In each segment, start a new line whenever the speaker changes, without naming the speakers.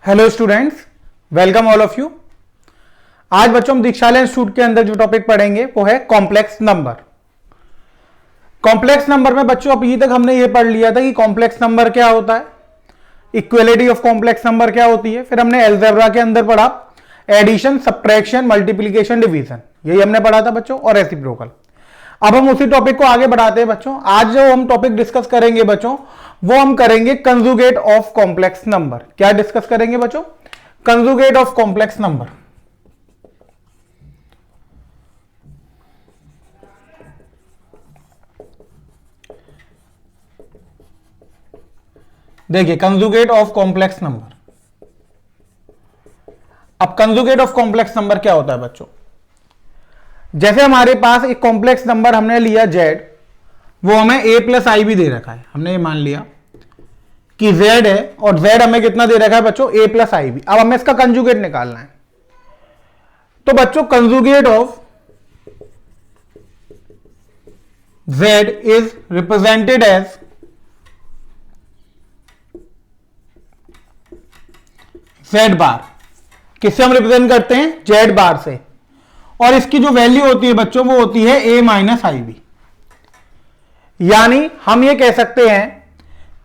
Hello students, welcome all of you. आज बच्चों हम दीक्षालय इंस्टीट्यूट के अंदर जो टॉपिक पढ़ेंगे वो है कॉम्प्लेक्स नंबर। कॉम्प्लेक्स नंबर में बच्चों अभी तक हमने ये पढ़ लिया था कि कॉम्प्लेक्स नंबर क्या होता है, इक्वलिटी ऑफ कॉम्प्लेक्स नंबर क्या होती है, फिर हमने अलजेब्रा के अंदर पढ़ा एडिशन, सब्ट्रैक्शन, मल्टीप्लिकेशन, डिवीजन, यही हमने पढ़ा था बच्चों, और रेसिप्रोकल। अब हम उसी टॉपिक को आगे बढ़ाते हैं बच्चों। आज जो हम टॉपिक डिस्कस करेंगे बच्चों वो हम करेंगे कंजुगेट ऑफ कॉम्प्लेक्स नंबर। क्या डिस्कस करेंगे बच्चों? Conjugate of complex number. देखिए कंजुगेट ऑफ कॉम्प्लेक्स नंबर। अब कंजुगेट ऑफ कॉम्प्लेक्स नंबर क्या होता है बच्चों? जैसे हमारे पास एक कॉम्प्लेक्स नंबर हमने लिया z, वो हमें a प्लस आई भी दे रखा है। हमने ये मान लिया कि z है और z हमें कितना दे रखा है बच्चों? a प्लस आई भी। अब हमें इसका कंजुगेट निकालना है। तो बच्चों conjugate of z is represented as z bar. किससे हम रिप्रेजेंट करते हैं? z बार से। और इसकी जो वैल्यू होती है बच्चों वो होती है a माइनस आई बी। यानी हम ये कह सकते हैं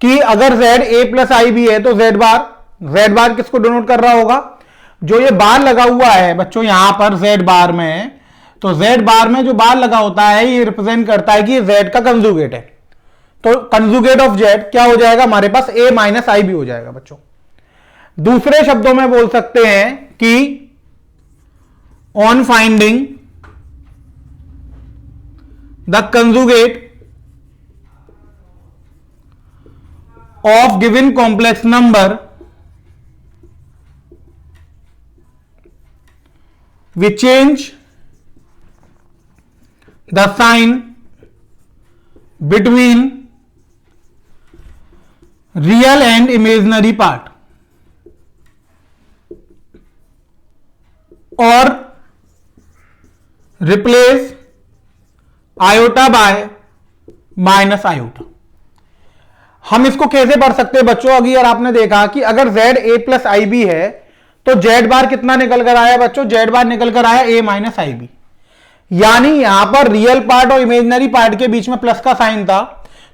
कि अगर z a plus i b है तो z बार किसको डिनोट कर रहा होगा? जो ये बार लगा हुआ है बच्चों यहां पर z बार में, तो z बार में जो बार लगा होता है ये रिप्रेजेंट करता है कि ये z का कंजुगेट है। तो कंजुगेट ऑफ z क्या हो जाएगा? हमारे पास a माइनस आई बी हो जाएगा बच्चों। दूसरे शब्दों में बोल सकते हैं कि on finding the conjugate of given complex number, we change the sign between real and imaginary part, or replace iota bye minus iota. हम इसको कैसे पढ़ सकते हैं बच्चों? अगर आपने देखा कि अगर z a plus i b है तो z बार कितना निकल कर आया बच्चों? z बार निकल कर आया a माइनस आई बी। यानी यहां पर रियल पार्ट और इमेजिनरी पार्ट के बीच में प्लस का साइन था,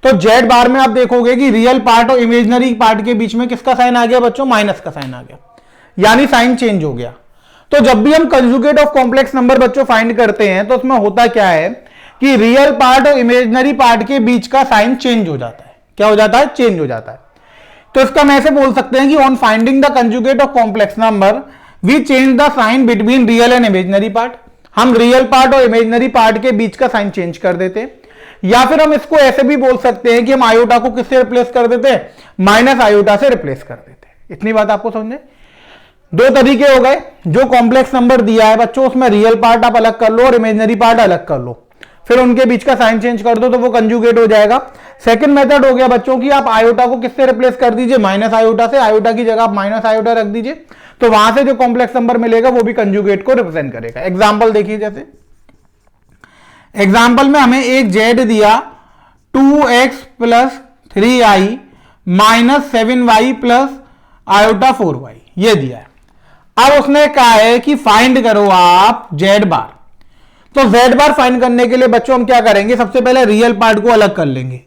तो z बार में आप देखोगे कि रियल पार्ट और इमेजिनरी पार्ट के बीच में किसका साइन आ गया बच्चों? माइनस का साइन आ गया, यानी साइन चेंज हो गया। तो जब भी हम कंजुगेट ऑफ कॉम्प्लेक्स नंबर बच्चों फाइंड करते हैं तो उसमें होता क्या है कि रियल पार्ट और इमेजिनरी पार्ट के बीच का साइन चेंज हो जाता है। क्या हो जाता है? चेंज हो जाता है। तो इसका हम ऐसे बोल सकते हैं कि on finding the conjugate of complex number we change the sign between real and imaginary part. हम रियल पार्ट और इमेजिनरी पार्ट के बीच का साइन चेंज कर देते हैं। या फिर हम इसको ऐसे भी बोल सकते हैं कि हम आयोटा को किससे रिप्लेस कर देते हैं? माइनस आयोटा से रिप्लेस कर देते हैं। इतनी बात आपको समझे? दो तरीके हो गए। जो कॉम्प्लेक्स नंबर दिया है बच्चों उसमें रियल पार्ट आप अलग कर लो और इमेजिनरी पार्ट अलग कर लो, फिर उनके बीच का साइन चेंज कर दो तो वो कंजुगेट हो जाएगा। सेकंड मेथड हो गया बच्चों की आप आयोटा को किससे रिप्लेस कर दीजिए? माइनस आयोटा से। आयोटा की जगह आप माइनस आयोटा रख दीजिए, तो वहां से जो कॉम्प्लेक्स नंबर मिलेगा वो भी कंजुगेट को रिप्रेजेंट करेगा। एग्जाम्पल देखिए, जैसे एग्जाम्पल में हमें एक जेड दिया 2x plus 3i minus 7y plus iota 4y, ये दिया है। अब उसने कहा है कि फाइंड करो आप z बार। तो z बार फाइंड करने के लिए बच्चों हम क्या करेंगे? सबसे पहले रियल पार्ट को अलग कर लेंगे।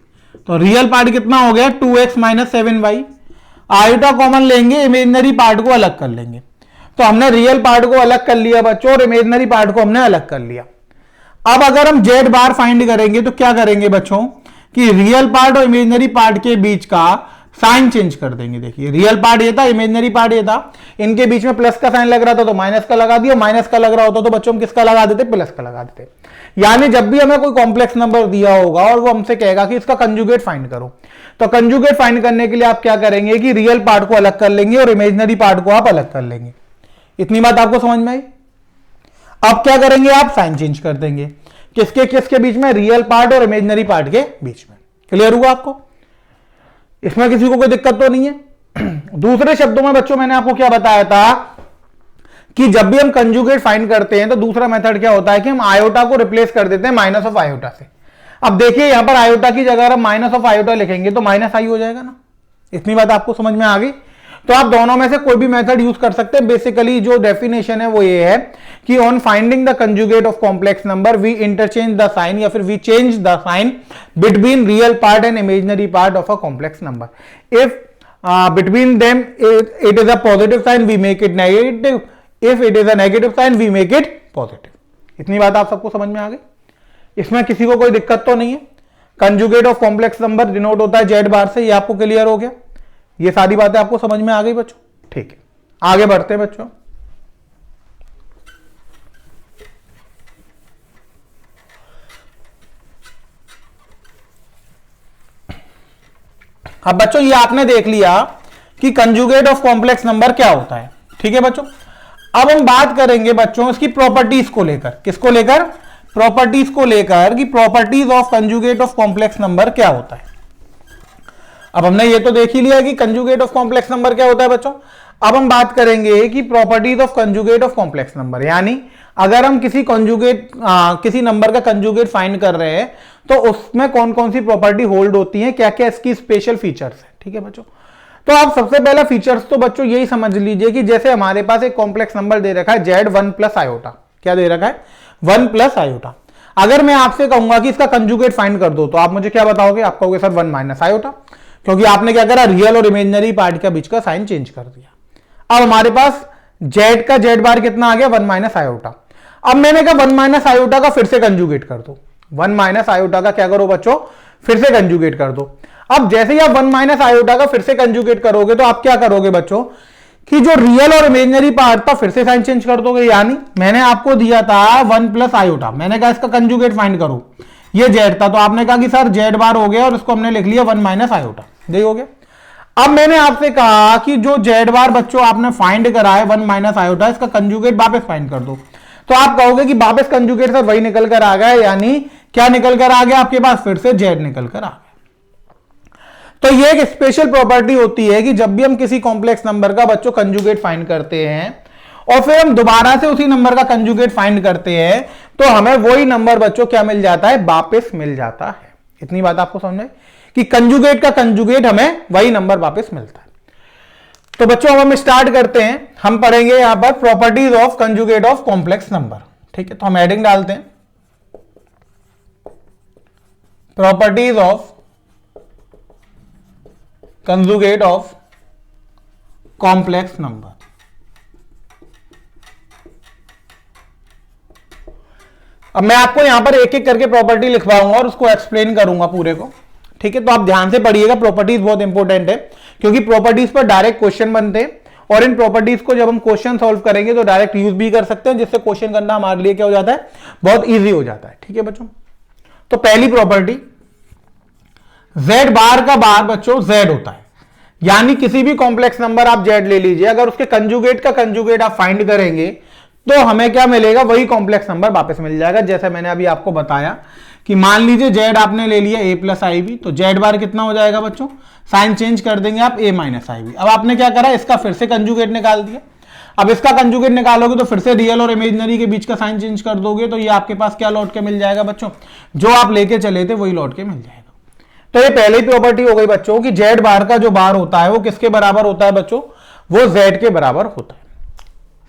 तो रियल पार्ट कितना हो गया? 2x minus 7y। Iota common लेंगे, इमेजिनरी पार्ट को अलग कर लेंगे। तो हमने रियल पार्ट को अलग कर लिया बच्चों और इमेजिनरी पार्ट को हमने अलग कर लिया। अब अगर हम z बार फाइंड करेंगे तो क्या करेंगे बच्चों कि रियल पार्ट और इमेजिनरी पार्ट के बीच का साइन चेंज कर देंगे। देखिए रियल पार्ट ये था, इमेजिनरी पार्ट ये था, इनके बीच में प्लस का साइन लग रहा था तो माइनस का लगा दिया, माइनस का लग रहा होता तो बच्चों हम किसका लगा देते? प्लस का लगा देते। यानी जब भी हमें कोई कॉम्प्लेक्स नंबर दिया होगा और वो हमसे कहेगा कि इसका कंजुगेट फाइंड करो, तो कंजुगेट फाइंड करने के लिए आप क्या करेंगे कि रियल पार्ट को अलग कर लेंगे और इमेजिनरी पार्ट को आप अलग कर लेंगे। इतनी बात आपको समझ में आई? अब क्या करेंगे आप? साइन चेंज कर देंगे। किसके किसके बीच में? रियल पार्ट और इमेजिनरी पार्ट के बीच में। क्लियर हुआ आपको? इसमें किसी को कोई दिक्कत तो नहीं है? दूसरे शब्दों में बच्चों मैंने आपको क्या बताया था कि जब भी हम कंजुगेट फाइंड करते हैं तो दूसरा मेथड क्या होता है कि हम आयोटा को रिप्लेस कर देते हैं माइनस ऑफ आयोटा से। अब देखिए यहां पर आयोटा की जगह हम माइनस ऑफ आयोटा लिखेंगे तो माइनस आई हो जाएगा ना। इतनी बात आपको समझ में आ गई? तो आप दोनों में से कोई भी मेथड यूज कर सकते हैं। बेसिकली जो डेफिनेशन है वो ये है कि on finding the conjugate of complex number we interchange the sign या फिर we change the sign between real part and imaginary part of a complex number. If between them it is a positive sign we make it negative, if it is a negative sign we make it positive। इतनी बात आप सबको समझ में आ गई, इसमें किसी को कोई दिक्कत तो नहीं है। Conjugate of complex number denote होता है जेड बार से, ये आपको क्लियर हो गया, ये सारी बातें आपको समझ में आ गई बच्चों। ठीक है, आगे बढ़ते हैं बच्चों। अब बच्चों ये आपने देख लिया कि कंजुगेट ऑफ कॉम्प्लेक्स नंबर क्या होता है। ठीक है बच्चों, अब हम बात करेंगे बच्चों इसकी प्रॉपर्टीज को लेकर। किसको लेकर? प्रॉपर्टीज को लेकर कि properties of conjugate of complex number क्या होता है। अब हमने ये तो देख ही लिया कि कंजुगेट ऑफ कॉम्प्लेक्स नंबर क्या होता है बच्चों। अब हम बात करेंगे कि properties of conjugate of complex number, यानी अगर हम किसी नंबर का कंजुगेट फाइंड कर रहे हैं तो उसमें कौन कौन सी प्रॉपर्टी होल्ड होती है, क्या क्या इसकी स्पेशल फीचर्स है। ठीक है बच्चों, तो आप सबसे पहला फीचर्स तो बच्चों यही समझ लीजिए कि जैसे हमारे पास एक कॉम्प्लेक्स नंबर दे रखा है जेड 1 प्लस आयोटा। क्या दे रखा है? 1 प्लस आयोटा। अगर मैं आपसे कहूंगा कि इसका कंजुगेट फाइंड कर दो तो आप मुझे क्या बताओगे? आप कहोगे सर 1 माइनस आयोटा, क्योंकि आपने क्या करा, रियल और इमेजिनरी पार्ट के बीच का साइन चेंज कर दिया। अब हमारे पास जेड का जेड बार कितना आ गया? 1 माइनस आयोटा। अब मैंने कहा 1 माइनस आयोटा का फिर से कंजुगेट कर दो। 1 माइनस आयोटा का क्या करो बच्चों? फिर से कंजुगेट कर दो। अब जैसे ही आप 1 माइनस आयोटा का फिर से कंजुगेट करोगे तो आप क्या करोगे बच्चों कि जो रियल और इमेजिनरी पार्ट था फिर से साइन चेंज कर दोगे। यानी मैंने आपको दिया था 1 प्लस आयोटा, मैंने कहा इसका कंजुगेट फाइंड करो, ये जेड था, तो आपने कहा कि सर जेड बार हो गया और इसको हमने लिख लिया 1 माइनस आयोटा। यही हो गया। अब मैंने आपसे कहा कि जो जेड बार बच्चों आपने फाइंड करा है 1 माइनस आयोटा, इसका कंजुगेट वापस फाइंड कर दो। तो आप कहोगे कि वापस कंजुगेट सर वही निकल कर आ गया, यानी क्या निकल कर आ गया आपके पास? फिर से जेड निकल कर आ गया। तो ये एक स्पेशल प्रॉपर्टी होती है कि जब भी हम किसी कॉम्प्लेक्स नंबर का बच्चों कंजुगेट फाइंड करते हैं और फिर हम दोबारा से उसी नंबर का कंजुगेट फाइंड करते हैं तो हमें वही नंबर बच्चों क्या मिल जाता है? वापस मिल जाता है। इतनी बात आपको समझ में कि कंजुगेट का कंजुगेट हमें वही नंबर वापस मिलता है। तो बच्चों अब हम स्टार्ट करते हैं, हम पढ़ेंगे यहां पर properties of conjugate of complex number. ठीक है, तो हम हेडिंग डालते हैं properties of conjugate of complex number. अब मैं आपको यहां पर एक एक करके प्रॉपर्टी लिखवाऊंगा और उसको एक्सप्लेन करूंगा पूरे को। ठीक है, तो आप ध्यान से पढ़िएगा, प्रॉपर्टीज बहुत इंपॉर्टेंट है क्योंकि प्रॉपर्टीज पर डायरेक्ट क्वेश्चन बनते हैं और इन प्रॉपर्टीज को जब हम क्वेश्चन सॉल्व करेंगे तो डायरेक्ट यूज भी कर सकते हैं, जिससे क्वेश्चन करना हमारे लिए क्या हो जाता है? बहुत इजी हो जाता है। ठीक है बच्चों, तो पहली प्रॉपर्टी, जेड बार का बार बच्चों जेड होता है, यानी किसी भी कॉम्प्लेक्स नंबर आप जेड ले लीजिए, अगर उसके कंजुगेट का कंजुगेट आप फाइंड करेंगे तो हमें क्या मिलेगा? वही कॉम्प्लेक्स नंबर वापस मिल जाएगा। जैसे मैंने अभी आपको बताया कि मान लीजिए जेड आपने ले लिया a प्लस आई बी, तो जेड बार कितना हो जाएगा बच्चों? साइन चेंज कर देंगे आप a माइनस आई बी। अब आपने क्या करा? इसका फिर से कंजुगेट निकाल दिया। अब इसका कंजुगेट निकालोगे तो फिर से रियल और इमेजिनरी के बीच का साइन चेंज कर दोगे, तो ये आपके पास क्या लौट के मिल जाएगा बच्चों? जो आप लेके चले थे वही लौट के मिल जाएगा। तो ये पहली प्रॉपर्टी हो गई बच्चों कि जेड बार का जो बार होता है वो किसके बराबर होता है बच्चों? वो जेड के बराबर होता है।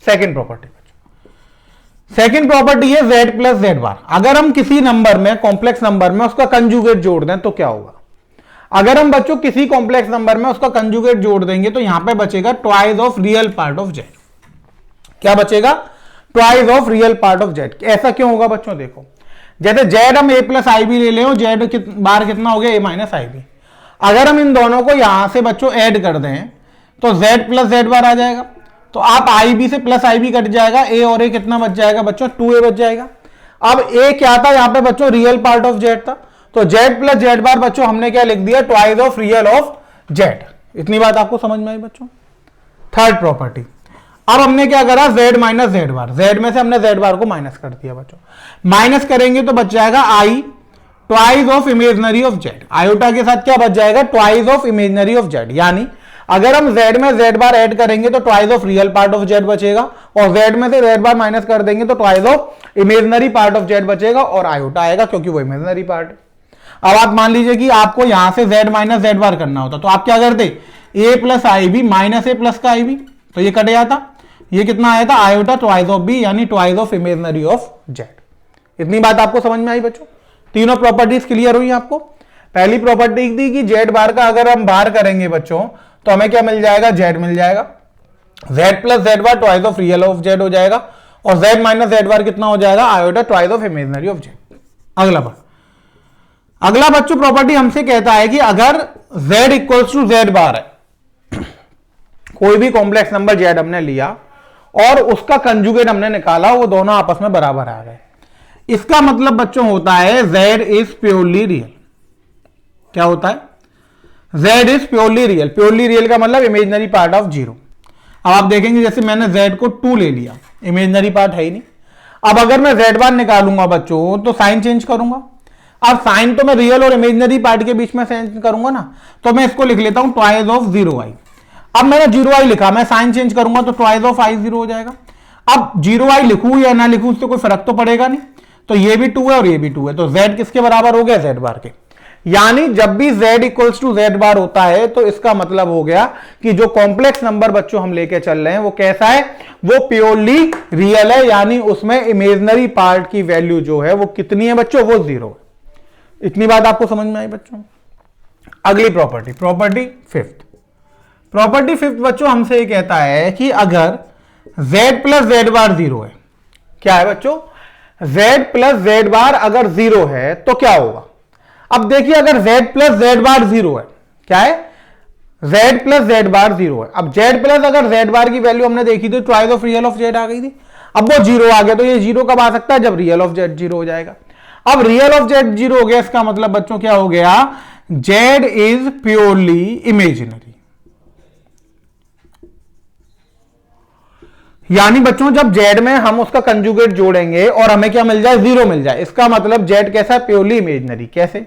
सेकेंड प्रॉपर्टी, सेकेंड प्रॉपर्टी है जेड प्लस जेड बार। अगर हम किसी नंबर में, कॉम्प्लेक्स नंबर में उसका कंजुगेट जोड़ दें तो क्या होगा? अगर हम बच्चों किसी कॉम्प्लेक्स नंबर में उसका कंजुगेट जोड़ देंगे तो यहां पे बचेगा twice of real part of Z. क्या बचेगा? Twice of real part of Z. ऐसा क्यों होगा बच्चों? देखो, जैसे जेड हम a प्लस आई बी ले लें, जेड बार कितना हो गया? a minus i b. अगर हम इन दोनों को यहां से बच्चों ऐड कर दें तो z प्लस जेड बार आ जाएगा, तो आप आई बी से प्लस आई बी कट जाएगा, a और a कितना बच जाएगा बच्चों? 2a बच जाएगा। अब a क्या था यहां पे बच्चों? रियल पार्ट ऑफ जेड था, तो z प्लस जेड बार बच्चों हमने क्या लिख दिया? Twice of real of Z. इतनी बात आपको समझ में आई बच्चों? थर्ड प्रॉपर्टी, अब हमने क्या करा? z माइनस जेड बार, z में से हमने जेड बार को माइनस कर दिया बच्चों। माइनस करेंगे तो बच जाएगा i twice of imaginary of Z. Iota के साथ क्या बच जाएगा? Twice of imaginary of Z. यानी अगर हम z में z बार ऐड करेंगे तो twice of real part of Z बचेगा, और z में से z बार माइनस कर देंगे तो twice of imaginary part of Z बचेगा, और आयोटा आएगा क्योंकि वो इमेजिनरी पार्ट है। अब आप मान लीजिए कि आपको यहां से z माइनस जेड बार करना होता तो आप क्या करते? ए plus i b minus A plus का आई बी, तो ये कट जाता, ये कितना आया था आयोटा ट्वाइस ऑफ बी यानी twice of imaginary of Z. इतनी बात आपको समझ में आई बच्चों? तीनों प्रॉपर्टीज क्लियर हुई आपको? पहली प्रॉपर्टी थी कि जेड बार का अगर हम बाहर करेंगे बच्चों तो हमें क्या मिल जाएगा, जेड मिल जाएगा, Z plus Z bar twice of real of Z हो जाएगा, और जेड माइनस जेड बार कितना हो जाएगा, iota twice of imaginary of Z. अगला बच्चों प्रॉपर्टी हमसे कहता है कि अगर z इक्वल्स टू जेड बार है, कोई भी कॉम्प्लेक्स नंबर z हमने लिया और उसका कंजुगेट हमने निकाला, वो दोनों आपस में बराबर आ गए, इसका मतलब बच्चों होता है z इज प्योरली रियल। क्या होता है? z is purely real. Purely real का मतलब इमेजिनरी पार्ट ऑफ जीरो। अब आप देखेंगे जैसे मैंने z को 2 ले लिया, इमेजिनरी पार्ट है ही नहीं। अब अगर मैं z बार निकालूंगा बच्चों तो साइन चेंज करूंगा। अब साइन तो मैं रियल और इमेजिनरी पार्ट के बीच में चेंज करूंगा ना, तो मैं इसको लिख लेता हूं ट्वाइस ऑफ 0i। अब मैंने 0i लिखा, मैं साइन चेंज करूंगा तो ट्वाइस ऑफ i 0 हो जाएगा। अब 0i लिखूं या ना लिखूं उससे कोई फर्क तो पड़ेगा नहीं, तो ये भी 2 है और ये भी 2 है, तो z किसके बराबर हो गया, z बार के। यानी जब भी z इक्वल्स टू z बार होता है तो इसका मतलब हो गया कि जो कॉम्प्लेक्स नंबर बच्चों हम लेके चल रहे हैं वो कैसा है, वो प्योरली रियल है, यानी उसमें इमेजिनरी पार्ट की वैल्यू जो है वो कितनी है बच्चों, वो 0 है। इतनी बात आपको समझ में आई बच्चों? अगली प्रॉपर्टी, प्रॉपर्टी फिफ्थ बच्चों हमसे ये कहता है कि अगर z प्लस जेड बार 0 है, क्या है बच्चों, z प्लस जेड बार अगर 0 है तो क्या होगा? अब देखिए अगर z प्लस जेड बार 0 है, क्या है, z प्लस जेड बार 0 है। अब z प्लस अगर z बार की वैल्यू हमने देखी थी twice of real of z आ गई थी, अब वो 0 आ गया, तो ये 0 कब आ सकता है, जब रियल ऑफ z 0 हो जाएगा। अब रियल ऑफ z 0 हो गया, इसका मतलब बच्चों क्या हो गया, z इज प्योरली इमेजिनरी। यानी बच्चों जब z में हम उसका कंजुगेट जोड़ेंगे और हमें क्या मिल जाए, 0 मिल जाए, इसका मतलब z कैसा है, प्योरली इमेजिनरी। कैसे?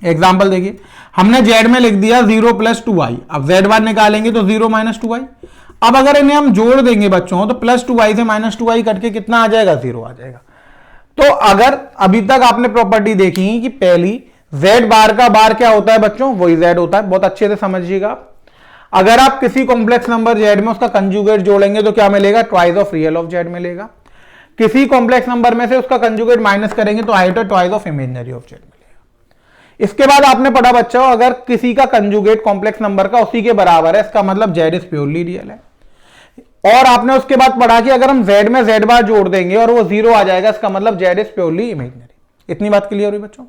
एग्जांपल देखिए, हमने z में लिख दिया 0 प्लस 2i, अब z बार निकालेंगे तो 0 माइनस 2i। अब अगर इन्हें हम जोड़ देंगे बच्चों तो प्लस 2i से माइनस 2i कट के कितना आ जाएगा, 0 आ जाएगा। तो अगर अभी तक आपने प्रॉपर्टी देखी कि पहली z बार का बार क्या होता है बच्चों, वही z होता है, बहुत अच्छे से समझिएगा। अगर आप किसी कॉम्प्लेक्स नंबर z में उसका कंजुगेट जोड़ेंगे तो क्या मिलेगा, twice of real of z मिलेगा। किसी कॉम्प्लेक्स नंबर में से उसका कंजुगेट माइनस करेंगे तो iota twice of imaginary of z मिलेगा। इसके बाद आपने पढ़ा बच्चों, अगर किसी का कंजुगेट कॉम्प्लेक्स नंबर का उसी के बराबर है, इसका मतलब z इज प्योरली रियल है। और आपने उसके बाद पढ़ा कि अगर हम z में z बार जोड़ देंगे और वो 0 आ जाएगा, इसका मतलब z इज प्योरली इमेजिनरी। इतनी बात क्लियर हुई बच्चों?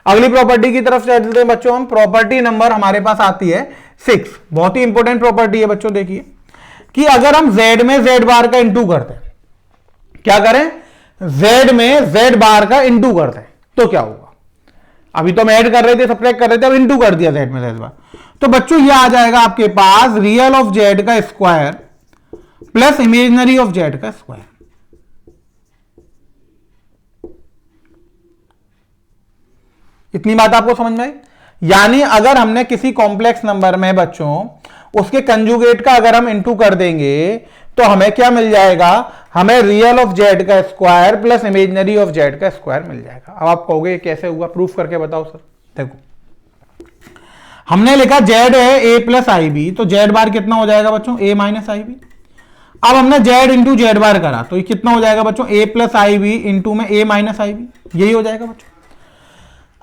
अगली प्रॉपर्टी की तरफ चलते हैं बच्चों हम। प्रॉपर्टी नंबर हमारे पास आती है 6, बहुत ही इंपॉर्टेंट प्रॉपर्टी है बच्चों। देखिए कि अगर हम z में z बार का इंटू करते हैं, क्या करें, z में z बार का इंटू करते हैं तो क्या होगा? अभी तो हम ऐड कर रहे थे, सब्ट्रैक्ट कर रहे थे, अब इंटू कर दिया z में z बार, तो बच्चों ये आ जाएगा आपके पास रियल ऑफ z का square plus imaginary of z का स्क्वायर। इतनी बात आपको समझ में आई? यानी अगर हमने किसी कॉम्प्लेक्स नंबर में बच्चों उसके कंजुगेट का अगर हम इंटू कर देंगे तो हमें क्या मिल जाएगा, हमें रियल ऑफ z का square plus imaginary of z का स्क्वायर मिल जाएगा। अब आप कहोगे कैसे हुआ, प्रूफ करके बताओ सर। देखो हमने लिखा z है a प्लस आई बी, तो z बार कितना हो जाएगा बच्चों, a माइनस आई बी। अब हमने z इंटू जेड बार करा तो ये कितना हो जाएगा बच्चों, a plus i b into में a माइनस आई बी, यही हो जाएगा बच्चों।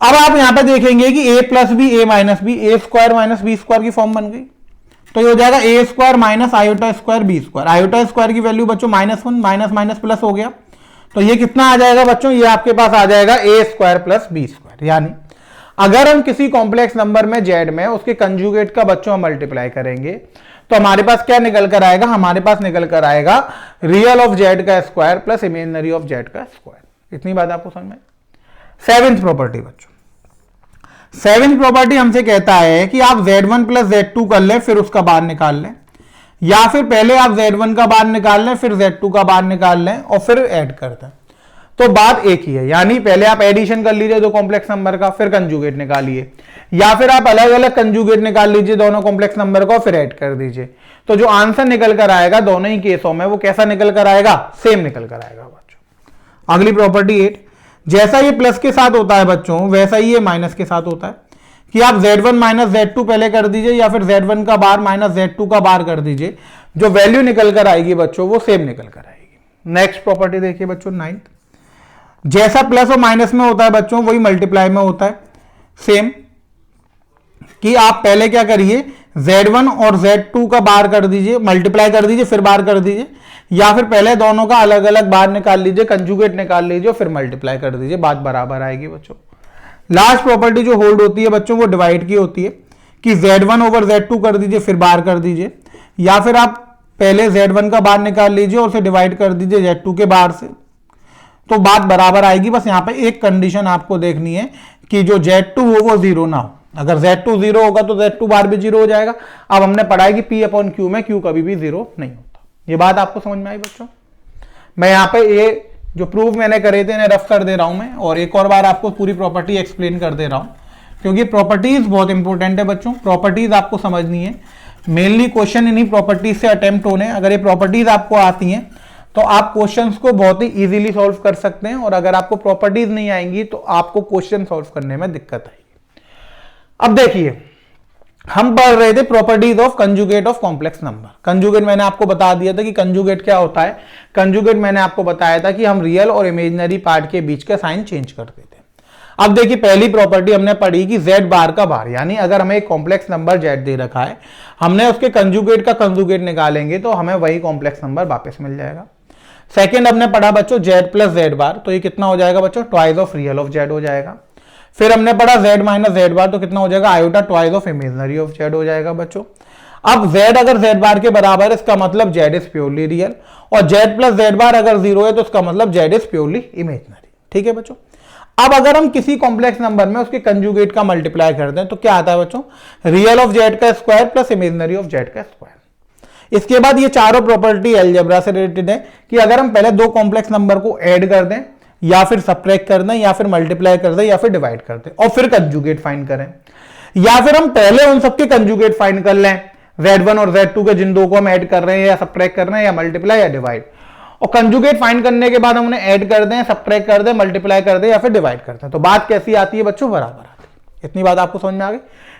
अब आप यहां पे देखेंगे कि a plus b a minus b, a square minus b square की फॉर्म बन गई, तो ये हो जाएगा a square minus iota square b square. Iota square की वैल्यू बच्चों -1, माइनस माइनस प्लस हो गया, तो ये कितना आ जाएगा बच्चों, ये आपके पास आ जाएगा a square plus b square. यानी अगर हम किसी कॉम्प्लेक्स नंबर में z में उसके कंजुगेट का बच्चों हम मल्टीप्लाई करेंगे तो हमारे पास क्या निकल कर आएगा, हमारे पास निकल कर आएगा रियल ऑफ z का square plus imaginary of z का स्क्वायर। इतनी बात आपको समझ में? सेवेंथ प्रॉपर्टी बच्चों, सेवेंथ प्रॉपर्टी हमसे कहता है कि आप z1 प्लस z2 कर लें फिर उसका बार निकाल लें, या फिर पहले आप z1 का बार निकाल लें फिर z2 का बार निकाल लें और फिर ऐड कर दें। तो बात एक ही है, यानी पहले आप एडिशन कर लीजिए दो कॉम्प्लेक्स नंबर का, फिर कंजुगेट निकालिए, या फिर आप अलग अलग कंजुगेट निकाल लीजिए दोनों कॉम्प्लेक्स नंबर का, फिर ऐड कर दीजिए। तो जो आंसर निकल कर आएगा दोनों ही केसों में वो कैसा निकल कर आएगा, सेम निकल कर आएगा बच्चों। अगली प्रॉपर्टी 8, जैसा ये प्लस के साथ होता है बच्चों वैसा ही ये माइनस के साथ होता है। कि आप Z1 माइनस Z2 पहले कर दीजिए या फिर Z1 का बार माइनस Z2 का बार कर दीजिए, जो वैल्यू निकल कर आएगी बच्चों वो सेम निकल कर आएगी। नेक्स्ट प्रॉपर्टी देखिए बच्चों 9th, जैसा प्लस और माइनस में होता है बच्चों वही मल्टीप्लाई में होता है। सेम कि आप पहले क्या करिए, Z1 और Z2 का बार कर दीजिए, मल्टीप्लाई कर दीजिए फिर बार कर दीजिए, या फिर पहले दोनों का अलग अलग बार निकाल लीजिए, कंजुगेट निकाल लीजिए, फिर मल्टीप्लाई कर दीजिए, बात बराबर आएगी बच्चों। लास्ट प्रॉपर्टी जो होल्ड होती है बच्चों वो डिवाइड की होती है कि Z1 ओवर Z2 कर दीजिए फिर बार कर दीजिए, या फिर आप पहले Z1 का बार निकाल लीजिए और उसे डिवाइड कर दीजिए Z2 के बार से, तो बात बराबर आएगी। बस यहां पे एक कंडीशन आपको देखनी है कि जो Z2 हो वो जीरो ना हो। अगर Z2 जीरो होगा तो Z2 बार भी जीरो हो जाएगा। अब हमने पढ़ा है कि P अपॉन Q में Q कभी भी जीरो नहीं होता। ये बात आपको समझ में आई बच्चों? मैं यहां पे ये जो प्रूफ मैंने करे थे रफ कर दे रहा हूं मैं, और एक और बार आपको पूरी प्रॉपर्टी एक्सप्लेन कर दे रहा हूं, क्योंकि प्रॉपर्टीज बहुत इंपॉर्टेंट है बच्चों। प्रॉपर्टीज आपको समझनी है, मेनली क्वेश्चन इन्हीं प्रॉपर्टीज से अटेम्प्ट होने। अगर ये प्रॉपर्टीज आपको आती हैं तो आप क्वेश्चंस को बहुत ही इजीली सॉल्व कर सकते हैं, और अगर आपको प्रॉपर्टीज नहीं आएंगी तो आपको क्वेश्चन सॉल्व करने में दिक्कत आएगी। अब देखिए, हम पढ़ रहे थे properties of conjugate of complex number. Conjugate मैंने आपको बता दिया था कि कंजुगेट क्या होता है। कंजुगेट मैंने आपको बताया था कि हम रियल और इमेजिनरी पार्ट के बीच का साइन चेंज करते थे। अब देखिए, पहली प्रॉपर्टी हमने पढ़ी कि z बार का बार, यानी अगर हमें एक कॉम्प्लेक्स नंबर z दे रखा है, हमने उसके कंजुगेट का कंजुगेट निकालेंगे तो हमें वही कॉम्प्लेक्स नंबर वापस मिल जाएगा। सेकंड हमने पढ़ा बच्चों z प्लस z बार, तो ये कितना हो जाएगा बच्चों, twice of real of z हो जाएगा। फिर हमने पढ़ा z माइनस z बार, तो कितना हो जाएगा, iota twice of imaginary of z हो जाएगा बच्चों। अब z अगर z बार के बराबर है इसका मतलब z इज प्योरली रियल, और z प्लस z बार अगर जीरो है तो इसका मतलब z इज प्योरली इमेजिनरी। ठीक है बच्चों। अब अगर हम किसी कॉम्प्लेक्स नंबर में उसके कंजुगेट का मल्टीप्लाई करते हैं तो क्या आता है बच्चों, रियल ऑफ z का square plus imaginary of z का स्क्वायर। इसके बाद ये चारों प्रॉपर्टी अलजेब्रा से रिलेटेड है कि अगर हम पहले दो कॉम्प्लेक्स नंबर को ऐड कर दें, या फिर सब्ट्रैक्ट कर दें, या फिर मल्टीप्लाई कर दें, या फिर डिवाइड कर दें, और फिर कंजुगेट फाइंड करें, या फिर हम पहले उन सबके कंजुगेट फाइंड कर लें, Z1 और Z2 के जिन दो को हम ऐड कर रहे हैं या सब्ट्रैक्ट कर रहे हैं, या मल्टीप्लाई या डिवाइड, और कंजुगेट फाइंड करने के बाद हम उन्हें ऐड कर दें, सब्ट्रैक्ट कर दें, मल्टीप्लाई कर दें, या फिर डिवाइड कर दें, तो बात कैसी आती है बच्चों, बराबर आती है। इतनी बात आपको समझ में आ गई।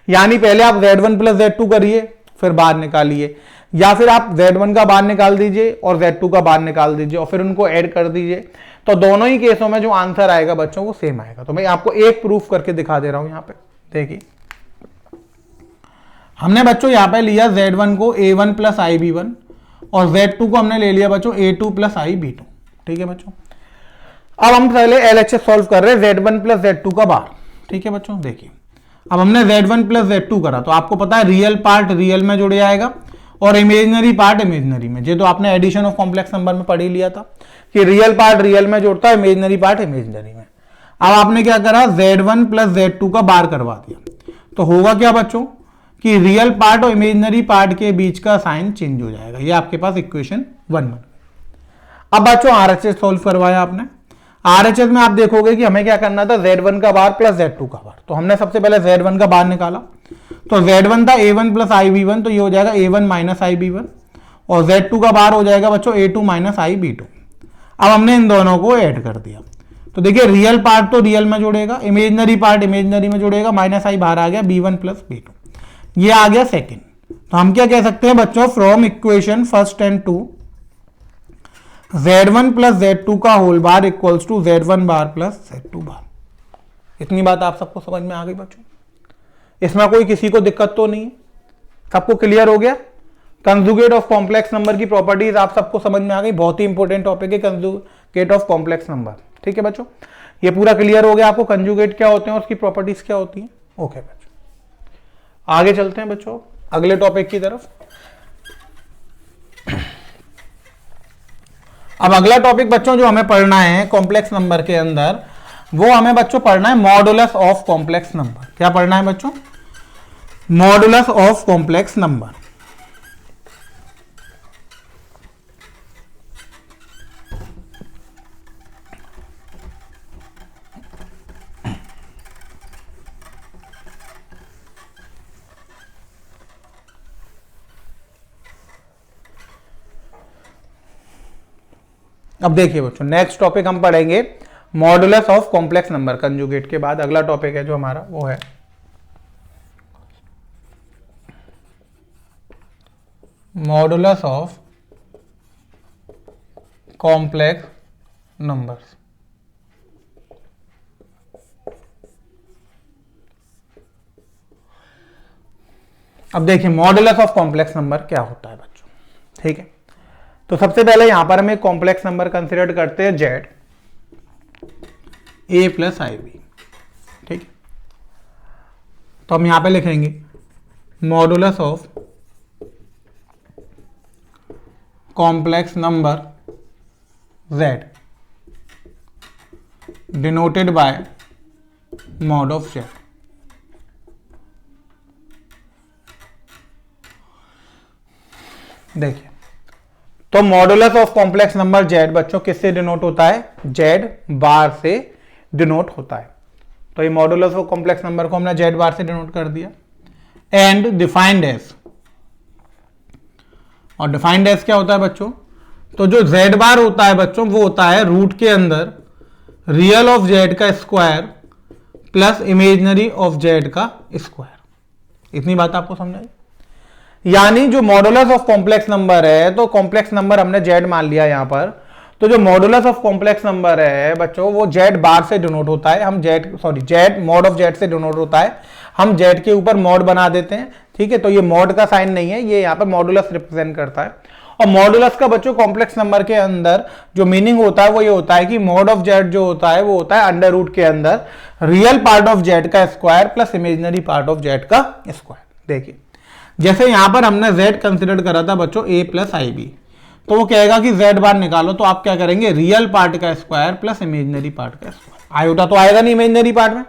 यानी पहले आप Z1 प्लस Z2 करिए फिर बाहर निकालिए, या फिर आप Z1 का बाहर निकाल दीजिए और Z2 का बाहर निकाल दीजिए और फिर उनको ऐड कर दीजिए, तो दोनों ही केसों में जो आंसर आएगा बच्चों वो सेम आएगा। तो मैं आपको एक प्रूफ करके दिखा दे रहा हूं। यहां पे देखिए, हमने बच्चों यहां पे लिया Z1 को A1 प्लस IB1 और Z2 को हमने ले लिया बच्चों A2 प्लस IB2। ठीक है बच्चों। अब हम पहले LHS सॉल्व कर रहे हैं Z1 प्लस Z2 का बार। ठीक है बच्चों। देखिए, अब हमने Z1 प्लस Z2 करा, तो आपको पता है रियल पार्ट रियल में जुड़ जाएगा और इमेजिनरी पार्ट इमेजिनरी में। ये तो आपने एडिशन ऑफ कॉम्प्लेक्स नंबर में पढ़ ही लिया था कि रियल पार्ट रियल में जुड़ता है, इमेजिनरी पार्ट इमेजिनरी में। अब आपने क्या करा, Z1 प्लस Z2 का बार करवा दिया, तो होगा क्या बच्चों कि रियल पार्ट और इमेजिनरी पार्ट के बीच का साइन चेंज हो जाएगा। ये आपके पास इक्वेशन 1 बन गई। अब बच्चों RHS सॉल्व करवाया आपने। RHS में आप देखोगे कि हमें क्या करना था, Z1 का बार प्लस Z2 का बार। तो हमने सबसे पहले Z1 का बार निकाला, तो Z1 था A1 प्लस IB1, तो ये हो जाएगा A1 माइनस IB1, और Z2 का बार हो जाएगा बच्चों A2 माइनस IB2। अब हमने इन दोनों को ऐड कर दिया, तो देखिए रियल पार्ट तो रियल में जुड़ेगा, इमेजिनरी पार्ट इमेजिनरी में जुड़ेगा, माइनस I बाहर आ गया, B1 प्लस B2, ये आ गया सेकेंड। तो हम क्या कह सकते हैं बच्चों, from equation first and two Z1 plus Z2 का whole bar equals to Z1 bar plus Z2 bar. इतनी बात आप सबको समझ में आ गई बच्चों? इसमें कोई किसी को दिक्कत तो नहीं है? सबको क्लियर हो गया? कंजुगेट ऑफ कॉम्प्लेक्स नंबर की प्रॉपर्टीज आप सबको समझ में आ गई। बहुत ही इंपॉर्टेंट टॉपिक है कंजुगेट ऑफ कॉम्प्लेक्स नंबर। ठीक है बच्चों, ये पूरा क्लियर हो गया आपको कंजुगेट क्या होते हैं और उसकी प्रॉपर्टीज क्या होती हैं। ओके बच्चों, आगे चलते हैं बच्चों अगले टॉपिक की तरफ। अब अगला टॉपिक बच्चों जो हमें पढ़ना है कॉम्प्लेक्स नंबर के अंदर, वो हमें बच्चों पढ़ना है मॉडुलस ऑफ कॉम्प्लेक्स नंबर। क्या पढ़ना है बच्चों? Modulus of complex number. अब देखिए बच्चों, नेक्स्ट टॉपिक हम पढ़ेंगे modulus of complex number. Conjugate के बाद अगला टॉपिक है जो हमारा वो है मॉडुलस ऑफ कॉम्प्लेक्स नंबर्स। अब देखिए मॉडुलस ऑफ कॉम्प्लेक्स नंबर क्या होता है बच्चों, ठीक है। तो सबसे पहले यहां पर हम एक कॉम्प्लेक्स नंबर कंसीडर करते हैं z a plus i b, ठीक है। तो हम यहां पे लिखेंगे modulus of complex number z denoted by mod of z। देखिए तो modulus of complex number z बच्चों किससे डिनोट होता है, z बार से डिनोट होता है। तो ये मॉडुलस ऑफ कॉम्प्लेक्स नंबर को हमने z बार से डिनोट कर दिया। एंड डिफाइंड एज, और डिफाइंड एज क्या होता है बच्चों, तो जो z बार होता है बच्चों वो होता है रूट के अंदर रियल ऑफ z का square plus imaginary of z का स्क्वायर। इतनी बात आपको समझाई। यानी जो मॉडुलस ऑफ कॉम्प्लेक्स नंबर है, तो कॉम्प्लेक्स नंबर हमने z मान लिया यहां पर, तो जो मॉडुलस ऑफ कॉम्प्लेक्स नंबर है बच्चों वो z बार से डिनोट होता है। हम z मॉड ऑफ z से डिनोट होता है, हम z के ऊपर मॉड बना देते हैं, ठीक है। तो ये मॉड का साइन नहीं है, ये यहाँ पर मॉडुलस रिप्रेजेंट करता है। और मॉडुलस का बच्चों कॉम्प्लेक्स नंबर के अंदर जो मीनिंग होता है वो ये होता है कि मॉड ऑफ z जो होता है वो होता है अंडर रूट के अंदर रियल पार्ट ऑफ z का square plus imaginary part of z का स्क्वायर। देखिए जैसे यहां पर हमने z कंसिडर करा था बच्चों a प्लस आई बी, तो वो कहेगा कि z बार निकालो, तो आप क्या करेंगे रियल पार्ट का स्क्वायर प्लस इमेजिनरी पार्ट का स्क्वायर। आयोटा तो आएगा नहीं इमेजिनरी पार्ट में,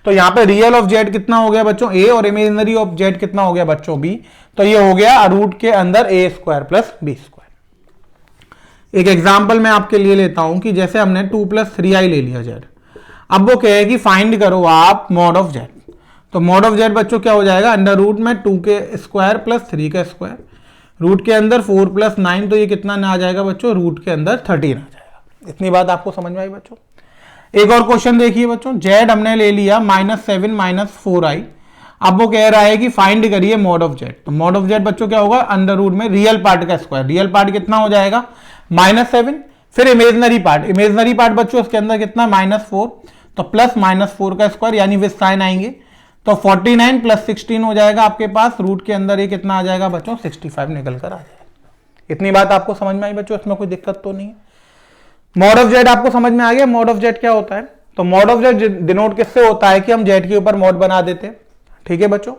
तो यहां पे रियल ऑफ z कितना हो गया बच्चों a और इमेजिनरी ऑफ z कितना हो गया बच्चों b, तो ये हो गया रूट के अंदर a square plus b square. एक एग्जांपल मैं आपके लिए लेता हूं कि जैसे हमने 2 प्लस 3i ले लिया z, अब वो कहे कि फाइंड करो आप मॉड ऑफ z, तो मॉड ऑफ z बच्चों क्या हो जाएगा अंडर रूट में 2 के स्क्वायर प्लस 3 का स्क्वायर, रूट के अंदर 4 प्लस 9, तो ये कितना आ जाएगा बच्चों रूट के अंदर 13 आ जाएगा। इतनी बात आपको समझ में आई बच्चों। एक और क्वेश्चन देखिए बच्चों, z हमने ले लिया -7 - 4i, अब वो कह रहा है कि फाइंड करिए मॉड ऑफ z। तो मॉड ऑफ z बच्चों क्या होगा अंडर रूट में रियल पार्ट का स्क्वायर, रियल पार्ट कितना हो जाएगा -7, फिर इमेजनरी पार्ट बच्चों उसके अंदर कितना -4, तो प्लस -4 का स्क्वायर यानी विद साइन आएंगे, तो 49 प्लस 16 हो जाएगा आपके पास, रूट के अंदर ये कितना आ जाएगा बच्चों 65 निकल कर आ जाएगा। इतनी बात आपको समझ में आई बच्चों, इसमें कोई दिक्कत तो नहीं है। मॉड ऑफ z आपको समझ में आ गया। मॉड ऑफ z क्या होता है, तो मॉड ऑफ z डिनोट किससे होता है कि हम z के ऊपर मॉड बना देते हैं, ठीक है बच्चों।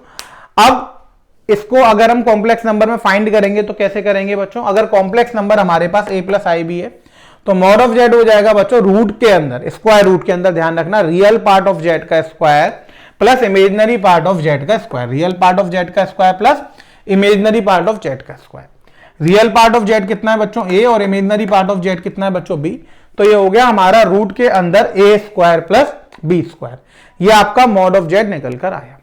अब इसको अगर हम कॉम्प्लेक्स नंबर में फाइंड करेंगे तो कैसे करेंगे बच्चों, अगर कॉम्प्लेक्स नंबर हमारे पास a प्लस आई बी है, तो मॉड ऑफ z हो जाएगा बच्चों रूट के अंदर स्क्वायर, रूट के अंदर ध्यान रखना रियल पार्ट ऑफ z का square plus imaginary part of z का square, real part of z का square plus imaginary part of z का square. Real part of z कितना है बच्चों a और इमेजिनरी पार्ट ऑफ z कितना है बच्चों b, तो ये हो गया हमारा रूट के अंदर a square plus b square. ये आपका मॉड ऑफ z निकल कर आया।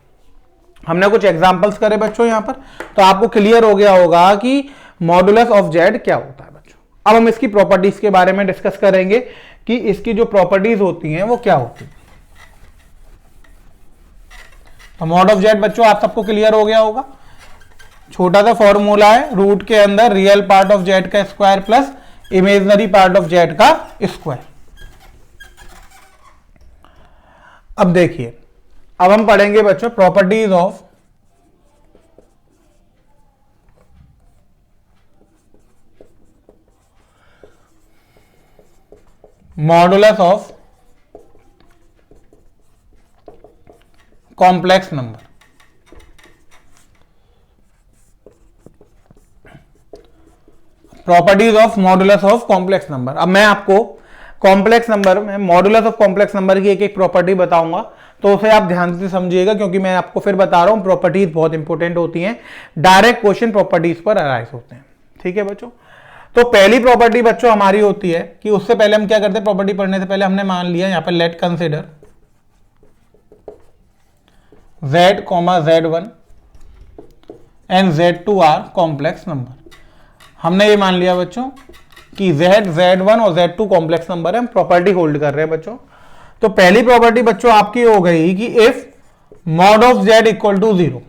हमने कुछ एग्जांपल्स करे बच्चों यहां पर, तो आपको क्लियर हो गया होगा कि मॉडुलस ऑफ z क्या होता है बच्चों। अब हम इसकी प्रॉपर्टीज के बारे में डिस्कस करेंगे कि इसकी जो प्रॉपर्टीज होती हैं वो क्या होती है। तो मॉड ऑफ z बच्चों आप सबको क्लियर हो गया होगा, छोटा सा फॉर्मूला है रूट के अंदर रियल पार्ट ऑफ z का square plus imaginary part of z का स्क्वायर। अब देखिए अब हम पढ़ेंगे बच्चों properties of modulus of complex number. Properties of modulus of complex number. अब मैं आपको कॉम्प्लेक्स नंबर में मॉडुलस ऑफ कॉम्प्लेक्स नंबर की एक एक प्रॉपर्टी बताऊंगा, तो उसे आप ध्यान से समझिएगा, क्योंकि मैं आपको फिर बता रहा हूं प्रॉपर्टीज बहुत इंपॉर्टेंट होती हैं, डायरेक्ट क्वेश्चन प्रॉपर्टीज पर अराइज होते हैं, ठीक है बच्चों। तो पहली प्रॉपर्टी बच्चों हमारी होती है कि उससे पहले हम क्या करते हैं, प्रॉपर्टी पढ़ने से पहले हमने मान लिया यहां पर let consider z, z1 and z2 are complex number. हमने ये मान लिया बच्चों कि z, z1 और z2 कॉम्प्लेक्स नंबर है, हम प्रॉपर्टी होल्ड कर रहे हैं बच्चों। तो पहली प्रॉपर्टी बच्चों आपकी हो गई कि if mod of z equal to 0,